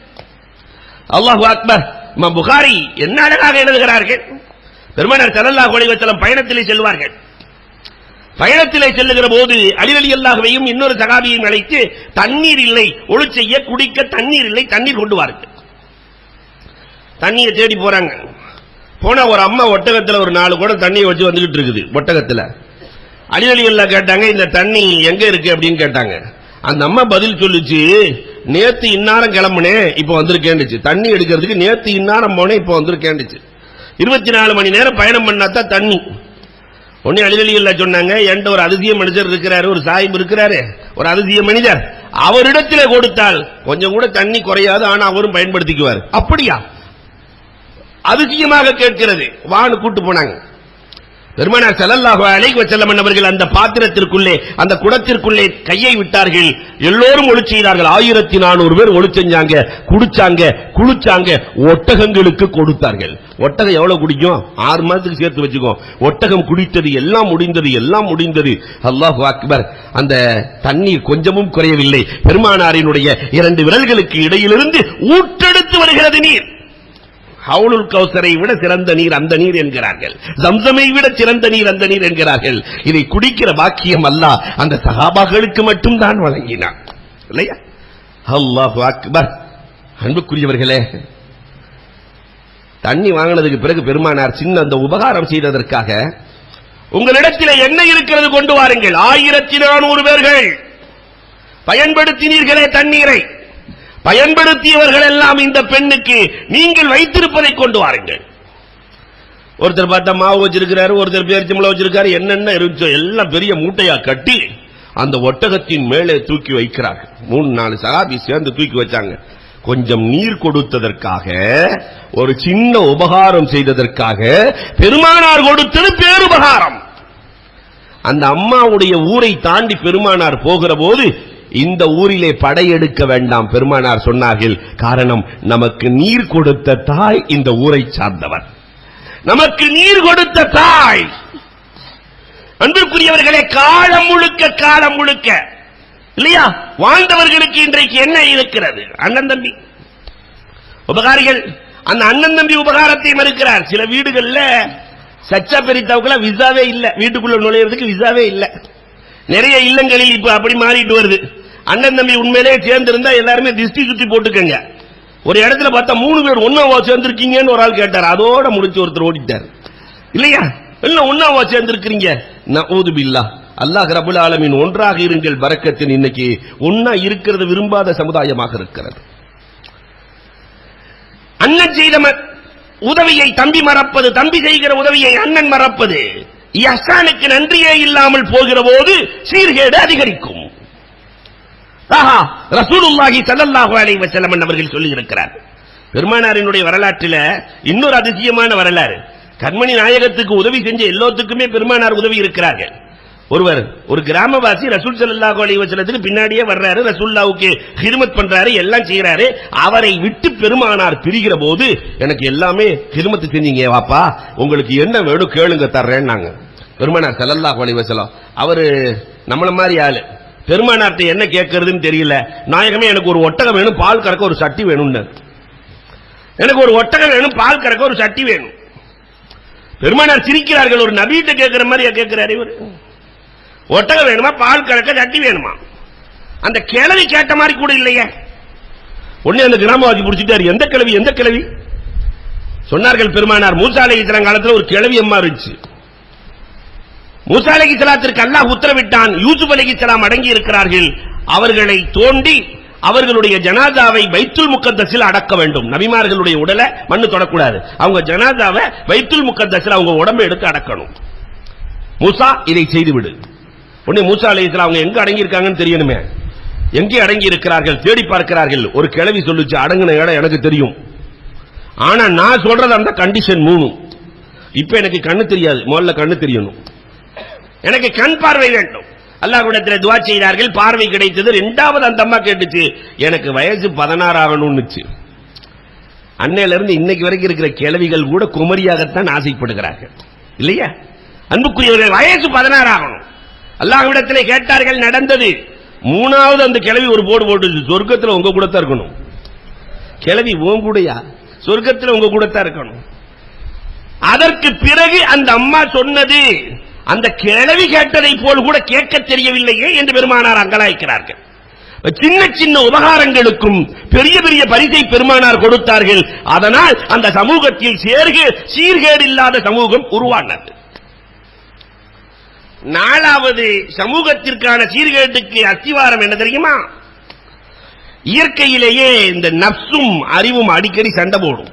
அல்லாஹு அக்பர். இமாம் புகாரி என்ன அழகாக எழுதுகிறார்கள். பெருமானார் ஸல்லல்லாஹு அலைஹி வஸல்லம் பயணத்திலே செல்வார்கள். பயணத்திலே செல்லுகிற போது அலி ரலியல்லாஹுவையும் இன்னொரு சகாபியையும் அழைத்து, தண்ணீர் இல்லை, ஒளி செய்ய குடிக்க தண்ணீர் இல்லை, தண்ணீர் கொண்டு வாருங்கள். தண்ணியை தேடி போறாங்க. போனா ஒரு அம்மா ஒட்டகத்துல ஒரு 4 குடம் தண்ணியை வச்சு வந்துகிட்டு இருக்குது ஒட்டகத்துல. அலி ரலியல்லாஹு கேட்டாங்க, இந்த தண்ணி எங்க இருக்கு அப்படின்னு கேட்டாங்க. அந்த அம்மா பதில் சொல்லுச்சு, நேத்து இன்னாரம் கிளம்புனேன், இப்ப வந்திருக்கேன்னுச்சு. தண்ணி எடுக்கிறதுக்கு நேத்து இன்னாரம் போனேன், இப்ப வந்திருக்கேன்னுச்சு. 24 மணி நேரம் பயணம் பண்ணாதான் தண்ணி. ஒன்னு அலி ரலியல்லாஹு சொன்னாங்க, என்கிட்ட ஒரு அதிசய மனிதர் இருக்கிறாரு, ஒரு சாஹிப் இருக்கிறாரு, ஒரு அதிசய மனிதர், அவரிடத்திலே கொடுத்தால் கொஞ்சம் கூட தண்ணி குறையாது, ஆனா அவரும் பயன்படுத்திக்குவார். அப்படியா? அதிசயமாக கேட்கிறது. வான்னு கூட்டு போனாங்க. பெருமானார் ஸல்லல்லாஹு அலைஹி வஸல்லம் அவர்கள் அந்த பாத்திரத்திற்குள்ளே, அந்த குடத்திற்குள்ளே கையை விட்டார்கள். எல்லோரும் ஒளி செய்தார்கள். 1400 பேர் ஒளி செஞ்சாங்க, குடிச்சாங்க, குளிச்சாங்க, ஒட்டகங்களுக்கு கொடுத்தார்கள். ஒட்டகம் எவ்வளவு குடிக்கும்? 6 மாதத்துக்கு சேர்த்து வச்சுக்கோ. ஒட்டகம் குடித்தது எல்லாம் முடிந்தது, எல்லாம் முடிந்தது. அல்லாஹு அக்பர். அந்த தண்ணீர் கொஞ்சமும் குறையவில்லை. பெருமானாரினுடைய 2 விரல்களுக்கு இடையிலிருந்து ஊற்றெடுத்து வருகிறது நீர். ஹவுலுல் கௌசரை விட சிறந்த நீர் அந்த நீர் என்கிறார்கள். ஜம்சமை விட சிறந்த நீர் அந்த நீர் என்கிறார்கள். இதை குடிக்கிற பாக்கியம் அல்லாஹ் அந்த சஹாபாக்களுக்கு மட்டும் தான் வழங்கினான், இல்லையா? அல்லாஹு அக்பர். அன்புக்குரியவர்களே, தண்ணி வாங்கினதுக்கு பிறகு பெருமானார் சின்ன அந்த உபகாரம் செய்ததற்காக, உங்களிடத்தில் என்ன இருக்கிறது கொண்டு வாருங்கள். 1400 பேர்கள் பயன்படுத்தினீர்களே தண்ணீரை, பயன்படுத்தியவர்கள் எல்லாம் இந்த பெண்ணுக்கு நீங்கள் வைத்திருப்பதை கொண்டு வாருங்கள். ஒருத்தர் பார்த்தா மாவு வச்சிருக்கிறாரு, ஒருத்தர் பேரிச்சம்பழம் வச்சிருக்காரு, என்னென்ன இருந்துச்சோ எல்லாம் பெரிய மூட்டையா கட்டி அந்த ஒட்டகத்தின் மேலே தூக்கி வைக்கிறார்கள். 3-4 சஹாபி சேர்ந்து தூக்கி வச்சாங்க. கொஞ்சம் நீர் கொடுத்ததற்காக, ஒரு சின்ன உபகாரம் செய்ததற்காக பெருமானார் கொடுத்தது பேருபகாரம். அந்த அம்மாவுடைய ஊரை தாண்டி பெருமானார் போகிற போது, இந்த ஊரிலே படையெடுக்க வேண்டாம் பெருமானார் சொன்னார்கள். காரணம், நமக்கு நீர் கொடுத்த தாய் இந்த ஊரை சார்ந்தவர், நமக்கு நீர் கொடுத்த தாய். அன்பிற்குரியவர்களே, காலம் முழுக்க இல்லையா வாழ்ந்தவர்களுக்கு இன்றைக்கு என்ன இருக்கிறது? அண்ணன் தம்பி உபகாரிகள். அந்த அண்ணன் தம்பி உபகாரத்தை மறுக்கிறார். சில வீடுகள்ல சச்சா பெரித்தாவுக்குள்ள விசாவே இல்ல, வீட்டுக்குள்ள நுழையிறதுக்கு விசாவே இல்ல. நிறைய இல்லங்களில் இப்ப அப்படி மாறிட்டு வருது. அண்ணன் தம்பி உண்மையிலே சேர்ந்திருந்தா எல்லாருமே திஷ்டி சுத்தி போட்டுக்கங்க. ஒரு இடத்துல பார்த்தா 3 பேர் ஒன்னாவா சேர்ந்திருக்கீங்கன்னு ஒரு ஆள் கேட்டார். அதோட முடிச்சு ஒருத்தர் ஓடிட்டார். இல்லையா? இல்ல ஒன்னாவா சேர்ந்திருக்கிறீங்க. நஊது பில்லாஹ். அல்லாஹ் ரப்பல் ஆலமீன் ஒன்றாக இருங்கள் பரக்கத்தின் இன்னைக்கு ஒன்னா இருக்கிறது விரும்பாத சமுதாயமாக இருக்கிறது. அண்ணன் செய்த உதவியை தம்பி மறப்பது, தம்பி செய்கிற உதவியை அண்ணன் மறப்பது, இஹ்சானுக்கு நன்றியே இல்லாமல் போகிற போது சீர்கேடு அதிகரிக்கும். ரசூலுல்லாஹி ஸல்லல்லாஹு அலைஹி வஸல்லம் அவர்கள் சொல்லி இருக்கிறார். பெருமானாரினுடைய வரலாற்றில் இன்னொரு அதிசயமான வரலாறு. கண்மணி நாயகத்துக்கு உதவி செஞ்ச எல்லோத்துக்குமே பெருமானார் உதவி இருக்கிறார்கள். ஒரு கிராமவாசி ரசூல் ஸல்லல்லாஹு அலைஹி வஸல்லத்துக்கு பின்னாடியே வர்றாரு, ரசூலுல்லாஹ்வுக்கு ஹிதமத் பண்றாரு, எல்லாம் செய்யறாரு. அவரை விட்டு பெருமானார் பிரிகிற போது எனக்கு எல்லாமே ஹிதமத் செஞ்சீங்க வாப்பா, உங்களுக்கு என்ன வேணும் கேளுங்க தர்றேன்னாங்க. பெருமானார் ஸல்லல்லாஹு அலைஹி வஸல்லம் அவரு நம்மள மாதிரி ஆளு. பெருமானார்ட்ட என்ன கேட்கறதுன்னு தெரியல. நாயகமே எனக்கு ஒரு ஒட்டகம் வேணும், பால் கறக்க ஒரு சட்டி வேணும்னு. எனக்கு ஒரு ஒட்டகம் வேணும், பால் கறக்க ஒரு சட்டி வேணும். பெருமானார் சிரிக்கிறார்கள். ஒரு நபியிட்ட கேட்கிற மாதிரி கேட்கிறாரு இவர். ஒட்டகம் வேணுமா, பால் கறக்க சட்டி வேணுமா? அந்த கிழவி கேட்ட மாதிரி கூட இல்லையே. உடனே அந்த கிராமவாசி பிடிச்சிட்டாரு. எந்த கிழவி, எந்த கிழவி சொன்னார்கள் பெருமானார். மூசா அலைஹிஸ்ஸலாம் காலத்தில் ஒரு கிழவி அம்மா இருந்துச்சு. மூசா அலைஹிஸ்ஸலாத்திற்கு அல்லாஹ் உத்தரவிட்டான். யூசுப் அலைஹிஸ்ஸலாம் அடங்கி இருக்கிறார்கள். அவர்களை தோண்டி அவர்களுடைய ஜனாதாவை பைத்துல் முக்கத்தஸில் அடக்க வேண்டும். நபிமார்களுடைய உடலை மண்ணு தொடக்கூடாது. அவங்க ஜனாதாவை பைத்துல் முக்கத்தஸில் அவங்க உடம்பை எடுத்து அடக்கணும். மூசா இதை செய்துவிடு. உடனே மூசா அலைஹிஸ்ஸலாம் அவங்க எங்க அடங்கி இருக்காங்கன்னு தெரியணுமே. எங்கே அடங்கி இருக்கிறார்கள் தேடி பார்க்கிறார்கள். ஒரு கிழவி சொல்லுச்சு, அடங்கின இடம் எனக்கு தெரியும், ஆனா நான் சொல்றது அந்த கண்டிஷன் 3. இப்ப எனக்கு கண்ணு தெரியாது, முதல்ல கண்ணு தெரியணும், எனக்கு கண் பார்வை வேண்டும். அல்லாஹ்விடத்தில் துஆ செய்தார்கள், பார்வை கிடைத்தது. இரண்டாவது அந்த அம்மா கேட்டுச்சு, எனக்கு வயசு 16 ஆகணும்னுச்சு. அன்னையில இருந்து இன்னைக்கு வரைக்கும் இருக்கிற கிழவிகள் கூட குமரியாகத்தான் ஆசைப்படுகிறார்கள். இல்லையா அன்புக்குரியவர்கள்? வயசு 16 ஆகணும். அல்லாஹ்விடத்தில் கேட்டார்கள், நடந்தது. 3வது அந்த கிழவி ஒரு போடு போட்டுச்சு, சொர்க்கத்தில் உங்க கூட தான் இருக்கணும். கிழவி உன் கூடயா? சொர்க்கத்தில் உங்க கூட தான் இருக்கணும். அதற்கு பிறகு அந்த அம்மா சொன்னது அந்த கிழவி கேட்டதை போல் கூட கேட்க தெரியவில்லையே என்று பெருமானார் அங்கலாய்க்கிறார்கள். சின்ன சின்ன உபகாரங்களுக்கும் பெரிய பெரிய பரிசை பெருமானார் கொடுத்தார்கள். அதனால் அந்த சமூகத்தில் சீர்கேடு இல்லாத சமூகம் உருவானது. 4வது சமூகத்திற்கான சீர்கேட்டுக்கு அஸ்திவாரம் என்ன தெரியுமா? இயற்கையிலேயே இந்த நப்சும் அறிவும் அடிக்கடி சண்டை போடும்.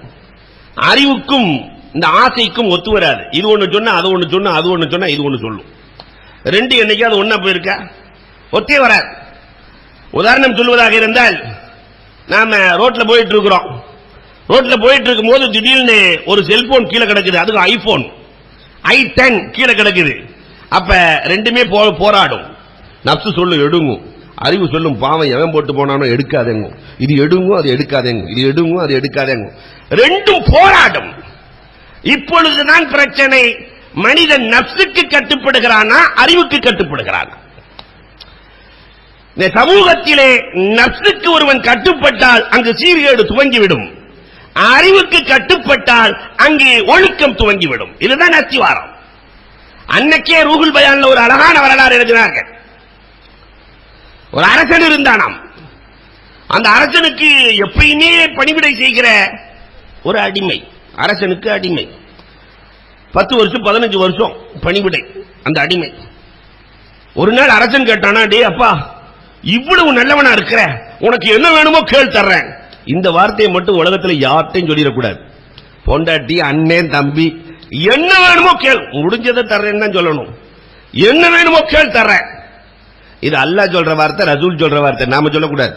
அறிவுக்கும் இந்த ஆசைக்கும் ஒத்து வராது. இது ஒண்ணு சொன்னா அது ஒண்ணு சொன்னா, அது ஒண்ணு சொன்னா இது ஒண்ணு சொல்லும். ரெண்டு என்னைக்காவது ஒன்னா போயிருக்கா? ஒத்தே வராது. உதாரணம் சொல்வதாக இருந்தால், நாம ரோட்ல போயிட்டு இருக்கிறோம். ரோட்ல போயிட்டு இருக்கும் போது திடீர்னு ஒரு செல்போன் கீழே கிடக்குது. அதுக்கு ஐபோன் i10 கீழே கிடக்குது. அப்ப ரெண்டுமே போராடும். நப்சு சொல்லும் எடுங்கும், அறிவு சொல்லும் பாவம் எவன் போட்டு போனானோ எடுக்காதேங்க, இது எடுங்கும் அது எடுக்காதேங்க, இது எடுங்கும் அது எடுக்காதேங்க. ரெண்டும் போராடும். இப்பொழுதுதான் பிரச்சனை, மனிதன் நப்சுக்கு கட்டுப்படுகிறானா அறிவுக்கு கட்டுப்படுகிறானா? சமூகத்திலே நப்சுக்கு ஒருவன் கட்டுப்பட்டால் அங்கு சீர்கேடு துவங்கிவிடும், அறிவுக்கு கட்டுப்பட்டால் அங்கே ஒழுக்கம் துவங்கிவிடும். இதுதான் அஸ்திவாரம். அன்னைக்கே ரூஹுல் பயான்ல ஒரு அழகான வரலாறு எழுதினார்கள். ஒரு அரசன் இருந்தானாம். அந்த அரசனுக்கு எப்பயுமே பணிவிடை செய்கிற ஒரு அடிமை, அரசனுக்கு அடிமை. 10 வருஷம் 15 வருஷம் பணிவிடை அந்த அடிமை. ஒரு நாள் அரசன் கேட்டானா, டே அப்பா, இவ்வளவு நல்லவனா இருக்கிற, உனக்கு என்ன வேணுமோ கேள் தர்றேன். இந்த வார்த்தையை மட்டும் உலகத்தில் யார்ட்டையும் சொல்லிடக்கூடாது. பொண்டாட்டி, அண்ணன், தம்பி, என்ன வேணுமோ கேள், முடிஞ்சதை தர்றேன்னு தான் சொல்லணும். என்ன வேணுமோ கேள் தர்றேன். இது அல்லாஹ் சொல்ற வார்த்தை, ரசூல் சொல்ற வார்த்தை, நாம சொல்லக்கூடாது.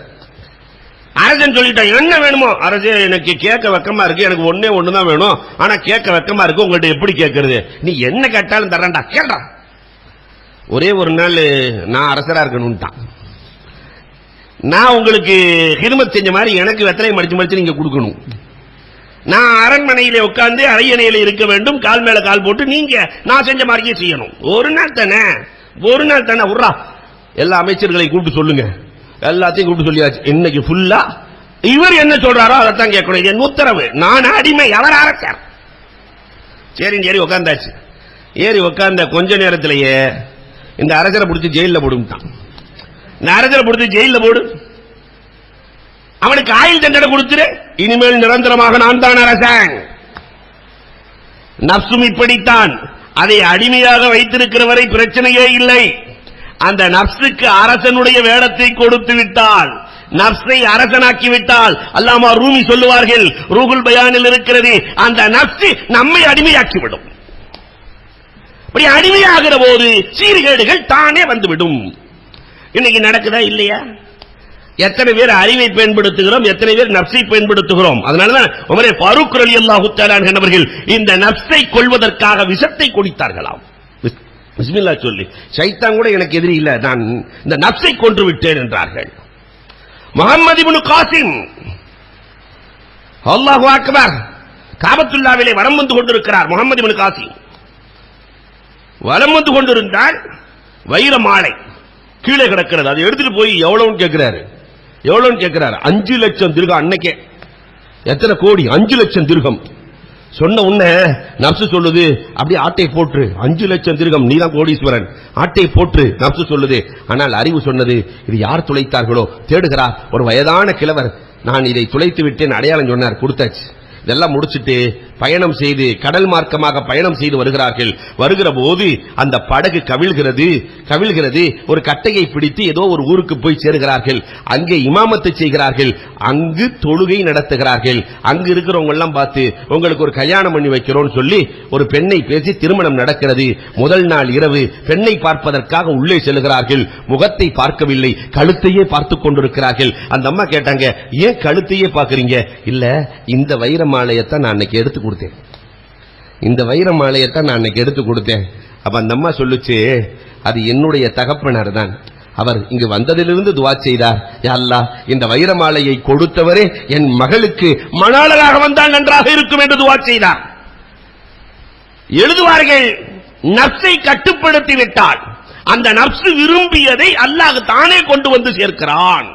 அரசன் சொல்லிட்டான், என்ன வேணுமோ. அரசே, எனக்கு கேட்க வெக்கமா இருக்கு, எனக்கு ஒன்னே ஒண்ணுதான் வேணும், ஆனா கேட்க வெக்கமா இருக்கு, உங்கள்ட்ட எப்படி கேட்கறது? நீ என்ன கேட்டாலும் தர்றேன்டா, கேள்றா. ஒரே ஒரு நாள் நான் அரசரா இருக்கணும்ட்டான். நான் உங்களுக்கு ஹிதமத் செஞ்ச மாதிரி எனக்கு வெத்தலை மடிச்சு மடிச்சு நீங்க கொடுக்கணும். நான் அரண்மனையில உட்கார்ந்து அரையணையில இருக்க வேண்டும், கால் மேல கால் போட்டு நீங்க நான் செஞ்ச மாதிரியே செய்யணும். ஒரு நாள் தானே, ஒரு நாள் தானே உர்றா. எல்லா அமைச்சர்களை கூப்பிட்டு சொல்லுங்க. எல்லாத்தையும் கூப்பிட்டு சொல்லியாச்சு. இன்னைக்கு ஃபுல்லா இவர் என்ன சொல்றாரோ அதைத்தான் கேட்கணும். இது என் உத்தரவு, நான் அடிமை, அவர் அரசர். சரி ஏறி உட்கார்ந்தாச்சு. ஏறி உட்கார்ந்த கொஞ்ச நேரத்திலேயே இந்த அரசரை பிடிச்சி ஜெயில போடுட்டான். இந்த அரசரை பிடிச்சி ஜெயில போடு. அவனுக்கு ஆயுள் தண்டனை கொடுத்துரு, இனிமேல் நிரந்தரமாக நான் தான் அரசன். நப்சும் இப்படித்தான். அதை அடிமையாக வைத்திருக்கிறவரை பிரச்சனையே இல்லை. அந்த நப்சுக்கு அரசனுடைய வேடத்தை கொடுத்து விட்டால், நப்சை அரசனாக்கி விட்டால், அல்லாமா ரூமி சொல்லுவார்கள், ரூஹுல் பயானில் இருக்கிறது, அந்த நப்சு நம்மை அடிமையாக்கிவிடும். அப்படி அடிமையாகிற போது சீர்கேடுகள் தானே வந்துவிடும். இன்னைக்கு நடக்குதா இல்லையா? எத்தனை பேர் அறிவை பயன்படுத்துகிறோம், எத்தனை பேர் நப்சை பயன்படுத்துகிறோம். அதனாலதான் உமரே ஃபாரூக் ரலியல்லாஹு தஆலா என்பவர்கள் இந்த நப்சை கொள்வதற்காக விஷத்தை குடித்தார்களாம். பிஸ்மில்லா சொல்லி, ஷைத்தான் கூட எனக்கு எதிரி இல்ல, நான் இந்த நப்சை கொன்று விட்டேன் என்றார்கள். முஹம்மது இப்னு காசிம் அல்லாஹு அக்பர் காபத்துல்லாவிலே வலம் வந்து கொண்டிருக்கிறார். முஹம்மது இப்னு காசிம் வலம் வந்து கொண்டிருந்தால் வைர மாலை கீழே கிடக்கிறது. அதை எடுத்துட்டு போய் எவ்வளவுன்னு கேட்கிறாரு. 5 லட்சம் திர்கம். அன்னைக்கே எத்தனை கோடி? 5 லட்சம் திர்கம். சொன்ன உடனே நப்சு சொல்லுது, அப்படியே ஆட்டை போற்று, 5 லட்சம் திர்கம், நீதான் கோடீஸ்வரன், ஆட்டை போற்று நப்சு சொல்லுது. ஆனால் அறிவு சொன்னது, இது யார் துளைத்தார்களோ தேடுகிறார். ஒரு வயதான கிழவர், நான் இதை துளைத்து விட்டேன் அடையாளம் சொன்னார், கொடுத்தாச்சு. இதெல்லாம் முடிச்சிட்டு பயணம் செய்து கடல் மார்க்கமாக பயணம் செய்து வருகிறார்கள். வருகிற போது அந்த படகு கவிழ்கிறது. ஒரு கட்டையை பிடித்து ஏதோ ஒரு ஊருக்கு போய் சேருகிறார்கள். அங்கே இமாமத்தை செய்கிறார்கள், அங்கு தொழுகை நடத்துகிறார்கள். அங்கு இருக்கிறவங்க எல்லாம் பார்த்து, உங்களுக்கு ஒரு கல்யாணம் பண்ணி வைக்கிறோம் சொல்லி ஒரு பெண்ணை பேசி திருமணம் நடக்கிறது. முதல் நாள் இரவு பெண்ணை பார்ப்பதற்காக உள்ளே செல்கிறார்கள். முகத்தை பார்க்கவில்லை, கழுத்தையே பார்த்துக் கொண்டிருக்கிறார்கள். அந்த அம்மா கேட்டாங்க, ஏன் கழுத்தையே பார்க்கறீங்க? இல்ல, இந்த வைர மாலையத்தான் நான் அன்னைக்கு எடுத்து கொடுத்தேன், இந்த வைர மாலையத்தான் நான் அன்னைக்கு எடுத்து கொடுத்தேன். அப்ப அந்த அம்மா சொல்லுச்சு, அது என்னுடைய தகப்பனார் தான், அவர் இங்கு வந்ததிலிருந்து துவா செய்தார், யா அல்லாஹ் இந்த வைர மாலையை கொடுத்தவரே என் மகளுக்கு மணாளராக வந்தால் நன்றாக இருக்கும் என்று துவா செய்தார். எழுதுவார்கள், நப்சை கட்டுப்படுத்தி விட்டால் அந்த நப்சு விரும்பியதை அல்லாஹ் தானே கொண்டு வந்து சேர்க்கிறான்.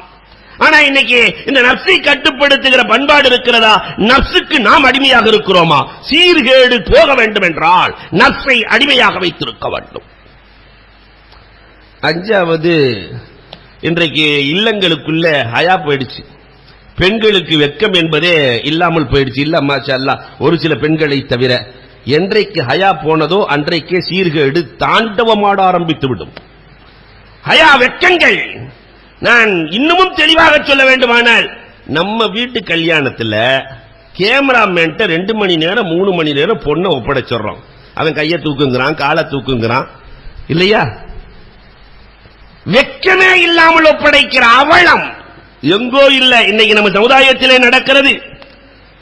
ஆனா இன்னைக்கு இந்த நப்சை கட்டுப்படுத்துகிற பண்பாடு இருக்கிறதா? நப்சுக்கு நாம் அடிமையாக இருக்கிறோமா? சீர்கேடு போக வேண்டும் என்றால் நப்சை அடிமையாக வைத்திருக்க வேண்டும். 5வது, இன்றைக்கு இல்லங்களுக்குள்ள ஹயா போயிடுச்சு. பெண்களுக்கு வெட்கம் என்பதே இல்லாமல் போயிடுச்சு. இல்ல மாஷா அல்லாஹ், ஒரு சில பெண்களை தவிர. என்றைக்கு ஹயா போனதோ அன்றைக்கே சீர்கேடு தாண்டவமாட ஆரம்பித்து விடும். ஹயா வெட்கங்கள். நான் இன்னமும் தெளிவாக சொல்ல வேண்டுமானால், நம்ம வீட்டு கல்யாணத்துல கேமராமேன்ட்ட 2 மணி நேரம் 3 மணி நேரம் பொண்ணை ஒப்படைச்சிடறோம். அவன் கையை தூக்குங்கிறான், காலை தூக்குங்கிறான், இல்லையா? வெட்கமே இல்லாமல் ஒப்படைக்கிற அவலம் எங்கோ இல்ல, இன்னைக்கு நம்ம சமுதாயத்திலே நடக்கிறது.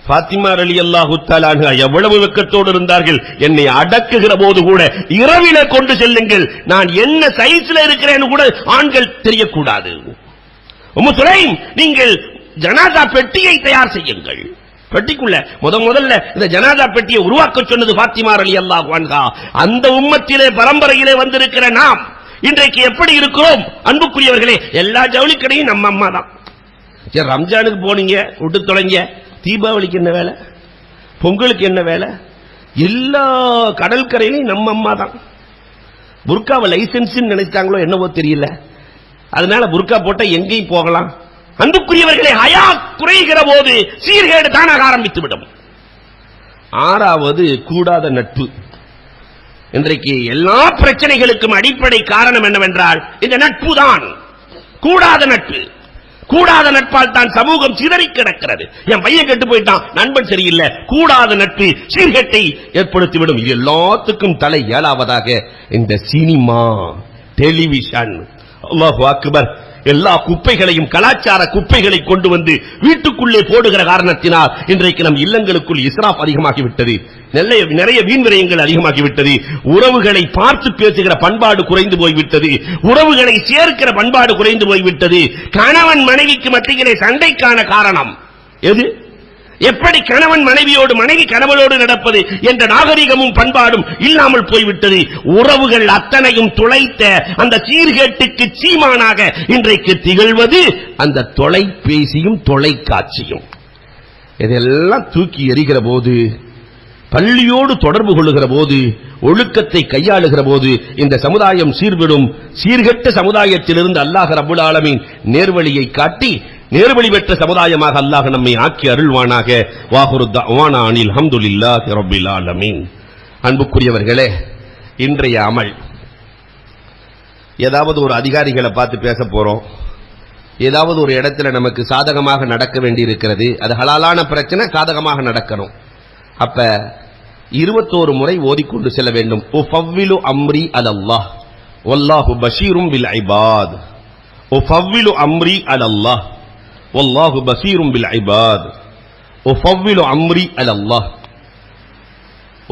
ஃபாத்திமா ரலியல்லாஹு தஆலா அன்ஹா எவ்வளவு வெட்கத்தோடு இருந்தார்கள். என்னை அடக்குகிற போது கூட இரவிலே கொண்டு செல்லுங்கள், நான் என்ன சைஸ்ல இருக்கிறேன்னு கூட ஆண்கள் தெரியக்கூடாது. உம்மு சுலைம், நீங்கள் ஜனாதா பெட்டியை தயார் செய்யுங்கள். பெட்டிக்குள்ள முதல்ல இந்த ஜனாதா பெட்டியை உருவாக்க சொன்னது ஃபாத்திமா ரலியல்லாஹு அன்ஹா. அந்த உம்மத்திலே பரம்பரையிலே வந்திருக்கிற நாம் இன்றைக்கு எப்படி இருக்கிறோம்? அன்புக்குரியவர்களே, எல்லா ஜவுளி கடையும் நம்ம அம்மா தான். ரம்ஜானுக்கு போனீங்க, விட்டு தொலைங்க. தீபாவளிக்கு என்ன வேலை? பொங்கலுக்கு என்ன வேலை? எல்லா கடற்கரையிலையும் நம்ம அம்மா தான். புர்காவை லைசன்ஸ் நினைச்சாங்களோ என்னவோ தெரியல, அதனால புர்கா போட்ட எங்கேயும் போகலாம். அன்புக்குரியவர்களே, ஹயா குறைகிற போது சீர்கேடு தானாக ஆரம்பித்து விடும். 6வது, கூடாத நட்பு. இன்றைக்கு எல்லா பிரச்சனைகளுக்கும் அடிப்படை காரணம் என்னவென்றால் இந்த நட்பு தான். கூடாத நட்பு. கூடாத நட்பால் தான் சமூகம் சிதறி கிடக்கிறது. என் பையன் கெட்டு போயிட்டான், நண்பன் சரியில்லை. கூடாத நட்பு சீர்கேட்டை ஏற்படுத்திவிடும். இது எல்லாத்துக்கும் தலை 7வதாக இந்த சினிமா, டெலிவிஷன். அல்லாஹு அக்பர். எல்லா குப்பைகளையும், கலாச்சார குப்பைகளை கொண்டு வந்து வீட்டுக்குள்ளே போடுகிற காரணத்தினால் இன்றைக்கு நம் இல்லங்களுக்குள் இஸ்ராப் அதிகமாகிவிட்டது. நிறைய வீண்விரயங்கள் அதிகமாகிவிட்டது. உறவுகளை பார்த்து பேசுகிற பண்பாடு குறைந்து போய்விட்டது. உறவுகளை சேர்க்கிற பண்பாடு குறைந்து போய்விட்டது. கணவன் மனைவிக்கு மத்தியிலே சண்டைக்கான காரணம் எது? எப்படி கணவன் மனைவியோடு, மனைவி கணவனோடு நடப்பது என்ற நாகரிகமும் பண்பாடும் இல்லாமல் போய்விட்டது. உறவுகள் அத்தனையும் துளைத்த அந்த சீர்கேட்டுக்கு சீமானாக இன்றைக்கு திகழ்வது அந்த தொலைபேசியும் தொலைக்காட்சியும். இதெல்லாம் தூக்கி எறிகிற போது, பள்ளியோடு தொடர்பு கொள்ளுகிற போது, ஒழுக்கத்தை கையாளுகிற போது இந்த சமுதாயம் சீர்விடும். சீர்கெட்ட சமுதாயத்திலிருந்து அல்லாஹ் ரப்புல் ஆலமீன் நேர்வழியை காட்டி நேர்வழி பெற்ற சமுதாயமாக அல்லாஹ் நம்மை ஆக்கி அருள்வானாக. வாஹிரு தஅவானா அனில் ஹம்துலில்லாஹி ரப்பில் ஆலமீன். அன்புக்குரியவர்களே, இன்றைய அமல், ஏதாவது ஒரு அதிகாரிகளை பார்த்து பேச போறோம், ஏதாவது ஒரு இடத்துல நமக்கு சாதகமாக நடக்க வேண்டி இருக்கிறது, அது ஹலாலான பிரச்சனை, சாதகமாக நடக்கணும். அப்ப 21 முறை ஓதிக்கொண்டு செல்ல வேண்டும். உஃபவ்விலு அம்ரி அலல்லாஹ் வல்லாஹு பஷீரும் பில் இபாத். உஃபவ்விலு அம்ரி அலல்லாஹ் வல்லாஹு பஷீரும் பில் இபாத். உஃபவ்விலு அம்ரி அலல்லாஹ்.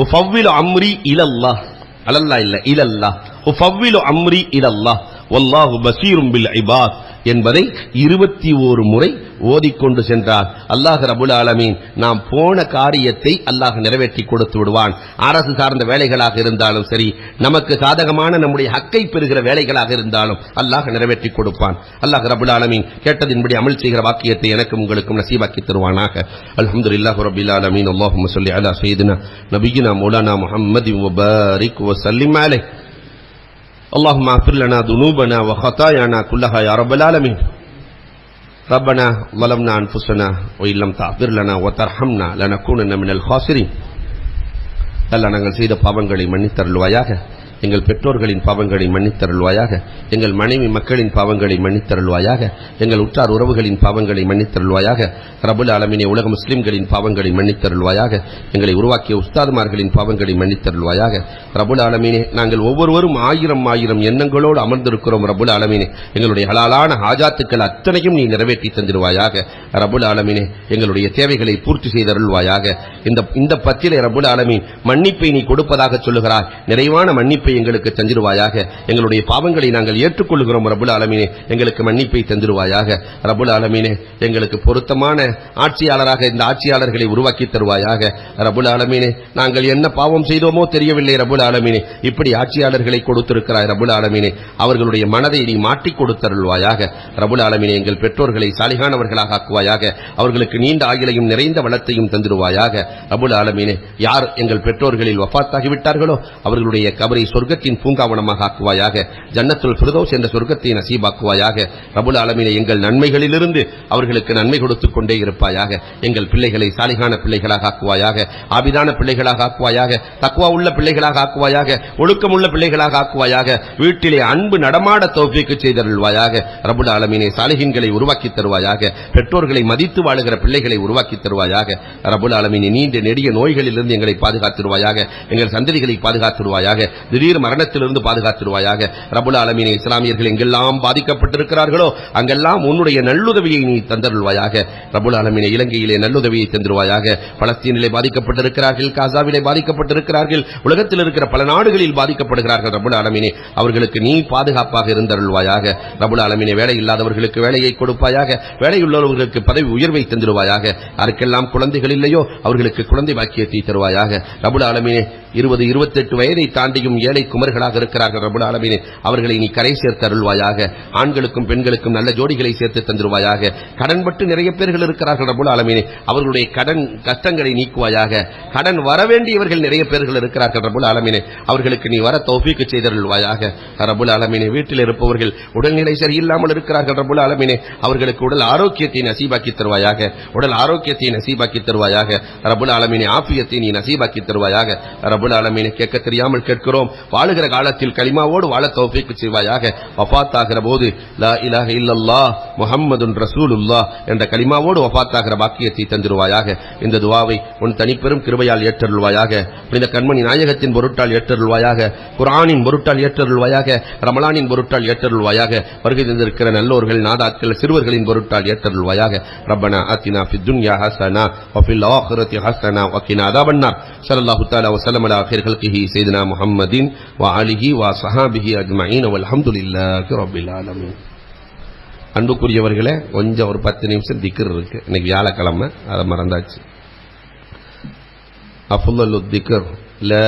உஃபவ்விலு அம்ரி இலல்லாஹ். அலல்லாஹ் இல்ல, இலல்லாஹ். உஃபவ்விலு அம்ரி இலல்லாஹ் வல்லாஹு பஷீரும் பில் இபாத் என்பதை 21 முறை ஓதிக்கொண்டு சென்றார். அல்லாஹ் ரப்புல் ஆலமீன் நாம் போன காரியத்தை அல்லாஹ் நிறைவேற்றி கொடுத்து விடுவான். அரசு சார்ந்த வேலைகளாக இருந்தாலும் சரி, நமக்கு சாதகமான நம்முடைய ஹக்கை பெறுகிற வேலைகளாக இருந்தாலும் அல்லாஹ் நிறைவேற்றி கொடுப்பான். அல்லாஹ் ரப்புல் ஆலமீன் கேட்டதின்படி அமல் செய்கிற வாக்கியத்தை எனக்கும் உங்களுக்கும் நசீபாக்கி தருவானாக. அல்ஹம்துலில்லாஹி ரப்பில் ஆலமீன். அல்லாஹும்ம ஸல்லி அலா சய்யிதினா நபியினா மௌலானா முஹம்மதி வ பாரிக் வ சல்லிம் அலைஹி. اللهم اغفر لنا ذنوبنا وخطايانا كلها يا رب العالمين. ربنا ظلمنا انفسنا وان لم تغفر لنا وترحمنا لنكونن من الخاسرين. அல்லாஹ் நாங்கள் செய்த பாவங்களை மன்னித்தருள்வாயாக. எங்கள் பெற்றோர்களின் பாவங்களை மன்னித்தருள்வாயாக. எங்கள் மனைவி மக்களின் பாவங்களை மன்னித்தருள்வாயாக. எங்கள் உற்றார் உறவுகளின் பாவங்களை மன்னித்தருள்வாயாக. ரப்புல் ஆலமீனே, உலக முஸ்லிம்களின் பாவங்களை மன்னித்தருள்வாயாக. எங்களை உருவாக்கிய உஸ்தாதுமார்களின் பாவங்களை மன்னித்தருள்வாயாக. ரப்புல் ஆலமீனே, நாங்கள் ஒவ்வொருவரும் ஆயிரம் எண்ணங்களோடு அமர்ந்திருக்கிறோம். ரப்புல் ஆலமீனே, எங்களுடைய ஹலாலான ஹாஜாத்துக்கள் அத்தனையும் நீ நிறைவேற்றி தந்திருவாயாக. ரப்புல் ஆலமீனே, எங்களுடைய தேவைகளை பூர்த்தி செய்தருள்வாயாக. இந்த பத்திலே ரப்புல் ஆலமீன் மன்னிப்பை நீ கொடுப்பதாக சொல்லுகிறாய். நிறைவான மன்னிப்பை எங்களுக்கு தந்திருவாயாக. எங்களுடைய பாவங்களை நாங்கள் ஏற்றுக்கொள்கிறோம். ரப்புல் ஆலமீனே, எங்களுக்கு மன்னிப்பை தந்திருவாயாக. ரப்புல் ஆலமீனே, எங்களுக்கு பொருத்தமான ஆட்சியாளராக இந்த ஆட்சியாளர்களை உருவாக்கி தருவாயாக. ரப்புல் ஆலமீனே, நாங்கள் என்ன பாவம் செய்தோமோ தெரியவில்லை. ரப்புல் ஆலமீனே, இப்படி ஆட்சியாளர்களை கொடுத்திருக்கிறாய். ரப்புல் ஆலமீனே, அவர்களுடைய மனதை நீ மாற்றிக் கொடுத்தருள்வாயாக. ரப்புல் ஆலமீனே, எங்கள் பெற்றோர்களை சாலிகானவர்களாக ஆக்குவாயாக. அவர்களுக்கு நீண்ட ஆயுளையும் நிறைந்த வளத்தையும் தந்திருவாயாக. ரப்புல் ஆலமீனே, யார் எங்கள் பெற்றோர்களில் வஃபாத்தாகிவிட்டார்களோ அவர்களுடைய கபரை சொர்க்கத்தின் பூங்காவனமாக ஆக்குவாயாக. ஜன்னத்துல் ஃபிர்தௌஸ் என்ற சொர்க்கத்தை நசீபாக்குவாயாக. ரப்புல் ஆலமீனே, எங்கள் நன்மைகளிலிருந்து அவர்களுக்கு நன்மை கொடுத்துக் கொண்டே இருப்பாயாக. எங்கள் பிள்ளைகளை சாலிகான பிள்ளைகளாக ஆக்குவாயாக. ஆபிதான பிள்ளைகளாக ஆக்குவாயாக. தக்வா உள்ள பிள்ளைகளாக ஆக்குவாயாக. ஒழுக்கமுள்ள பிள்ளைகளாக ஆக்குவாயாக. வீட்டிலே அன்பு நடமாட தௌஃபீக் செய்தருள்வாயாக. ரப்புல் ஆலமீனே, சாலிஹீன்களை உருவாக்கி தருவாயாக. பெற்றோர்களை மதித்து வாழுகிற பிள்ளைகளை உருவாக்கி தருவாயாக. ரப்புல் ஆலமீனே, நீண்ட நெடிய நோய்களிலிருந்து எங்களை பாதுகாத்துருவாயாக. எங்கள் சந்ததிகளை பாதுகாத்துருவாயாக. திடீர் மரணத்திலிருந்து பாதுகாத்துருவாயாக. ரப்புல் ஆலமீனே, இஸ்லாமியர்கள் எங்கெல்லாம் பாதிக்கப்பட்டிருக்கிறார்களோ அங்கெல்லாம் உன்னுடைய நல்லுதவியை நீ தந்தருள்வாயாக. ரப்புல் ஆலமீனே, இலங்கையிலே நல்லுதவியை தந்துருவாயாக. பலஸ்தீனிலே பாதிக்கப்பட்டிருக்கிறார்கள், காசாவிலே பாதிக்கப்பட்டிருக்கிறார்கள், உலகத்தில் இருக்கிற பல நாடுகளில் பாதிக்கப்படுகிறார்கள். ரப்புல் ஆலமீனே, அவர்களுக்கு நீ பாதுகாப்பாக இருந்தருள்வாயாக. ரப்புல் ஆலமீனே, வேலை இல்லாதவர்களுக்கு வேலையை கொடுப்பாயாக. வேலையுள்ளவர்களுக்கு பதவி உயர்வை தந்துருவாயாக. யாருக்கெல்லாம் குழந்தைகள் இல்லையோ அவர்களுக்கு குழந்தை பாக்கியத்தை தருவாயாக. ரப்புல் ஆலமீனே, 20-28 வயதை தாண்டியும் ஏழை குமர்களாக இருக்கிறார்கள். ரப்புல் ஆலமீனே, அவர்களை நீ கரை சேர்த்து அருள்வாயாக. ஆண்களுக்கும் பெண்களுக்கும் நல்ல ஜோடிகளை சேர்த்து தந்துருவாயாக. கடன்பட்டு நிறைய பேர்கள் இருக்கிறார்கள். ரப்புல் ஆலமீனே, அவர்களுடைய கடன் கஷ்டங்களை நீக்குவாயாக. கடன் வரவேண்டியவர்கள் நிறைய பேர்கள் இருக்கிறார்கள். ரப்புல் ஆலமீனே, அவர்களுக்கு நீ வர தௌஃபீக் செய்தருள்வாயாக. ரப்புல் ஆலமீனே, வீட்டில் இருப்பவர்கள் உடல்நிலை சரியில்லாமல் இருக்கிறார்கள். ரப்புல் ஆலமீனே, அவர்களுக்கு உடல் ஆரோக்கியத்தை நசீபாக்கி தருவாயாக. உடல் ஆரோக்கியத்தை நசீபாக்கி தருவாயாக. ரப்புல் ஆலமீனே, ஆஃபியத்தை நீ நசீபாக்கி தருவாயாக. ரப்புல் ஆலமீனே, கேட்க தெரியாமல் கேட்கிறோம். வாழுகிற காலத்தில் கலிமாவோடு வாழ தௌஃபீக் செய்வாயாக. வஃபாத்தாகிற போது லா இலாஹ இல்லல்லாஹ் முஹம்மதுன் ரசூலுல்லாஹ் என்ற கலிமாவோடு வஃபாத்தாகிற பாக்கியத்தை தந்திருவாயாக. இந்த துஆவை உன் தனிப்பெரும் கிருபையால் ஏற்றருள்வாயாக. இந்த கண்மணி நாயகத்தின் பொருட்டால் ஏற்றருள்வாயாக. குர்ஆனின் பொருட்டால் ஏற்றருள்வாயாக. ரமலானின் பொருட்டால் ஏற்றருள்வாயாக. வருகை தந்திருக்கிற நல்லோர்கள், நாதாக்கள், சிறுவர்களின் பொருட்டால் ஏற்றருள்வாயாக. ரப்பனா ஆத்தினா ஃபித் துன்யா ஹஸனா வ ஃபில் ஆখিরাতি ஹஸனா வ கினா அஸாபன்னார். ஸல்லல்லாஹு தஆலா வ ஸல்லம அலா خير خلقه سيدنا محمد وآله وصحابه أجمعين والحمد لله رب العالمين. அன்புக்குரியவர்களே, கொஞ்சம் ஒரு 10 நிமிஷம் திக்ர் இருக்கு. இன்னைக்கு வியாழக்கிழமை, அதை மறந்தாச்சு. அஃலலு திக்ர் லா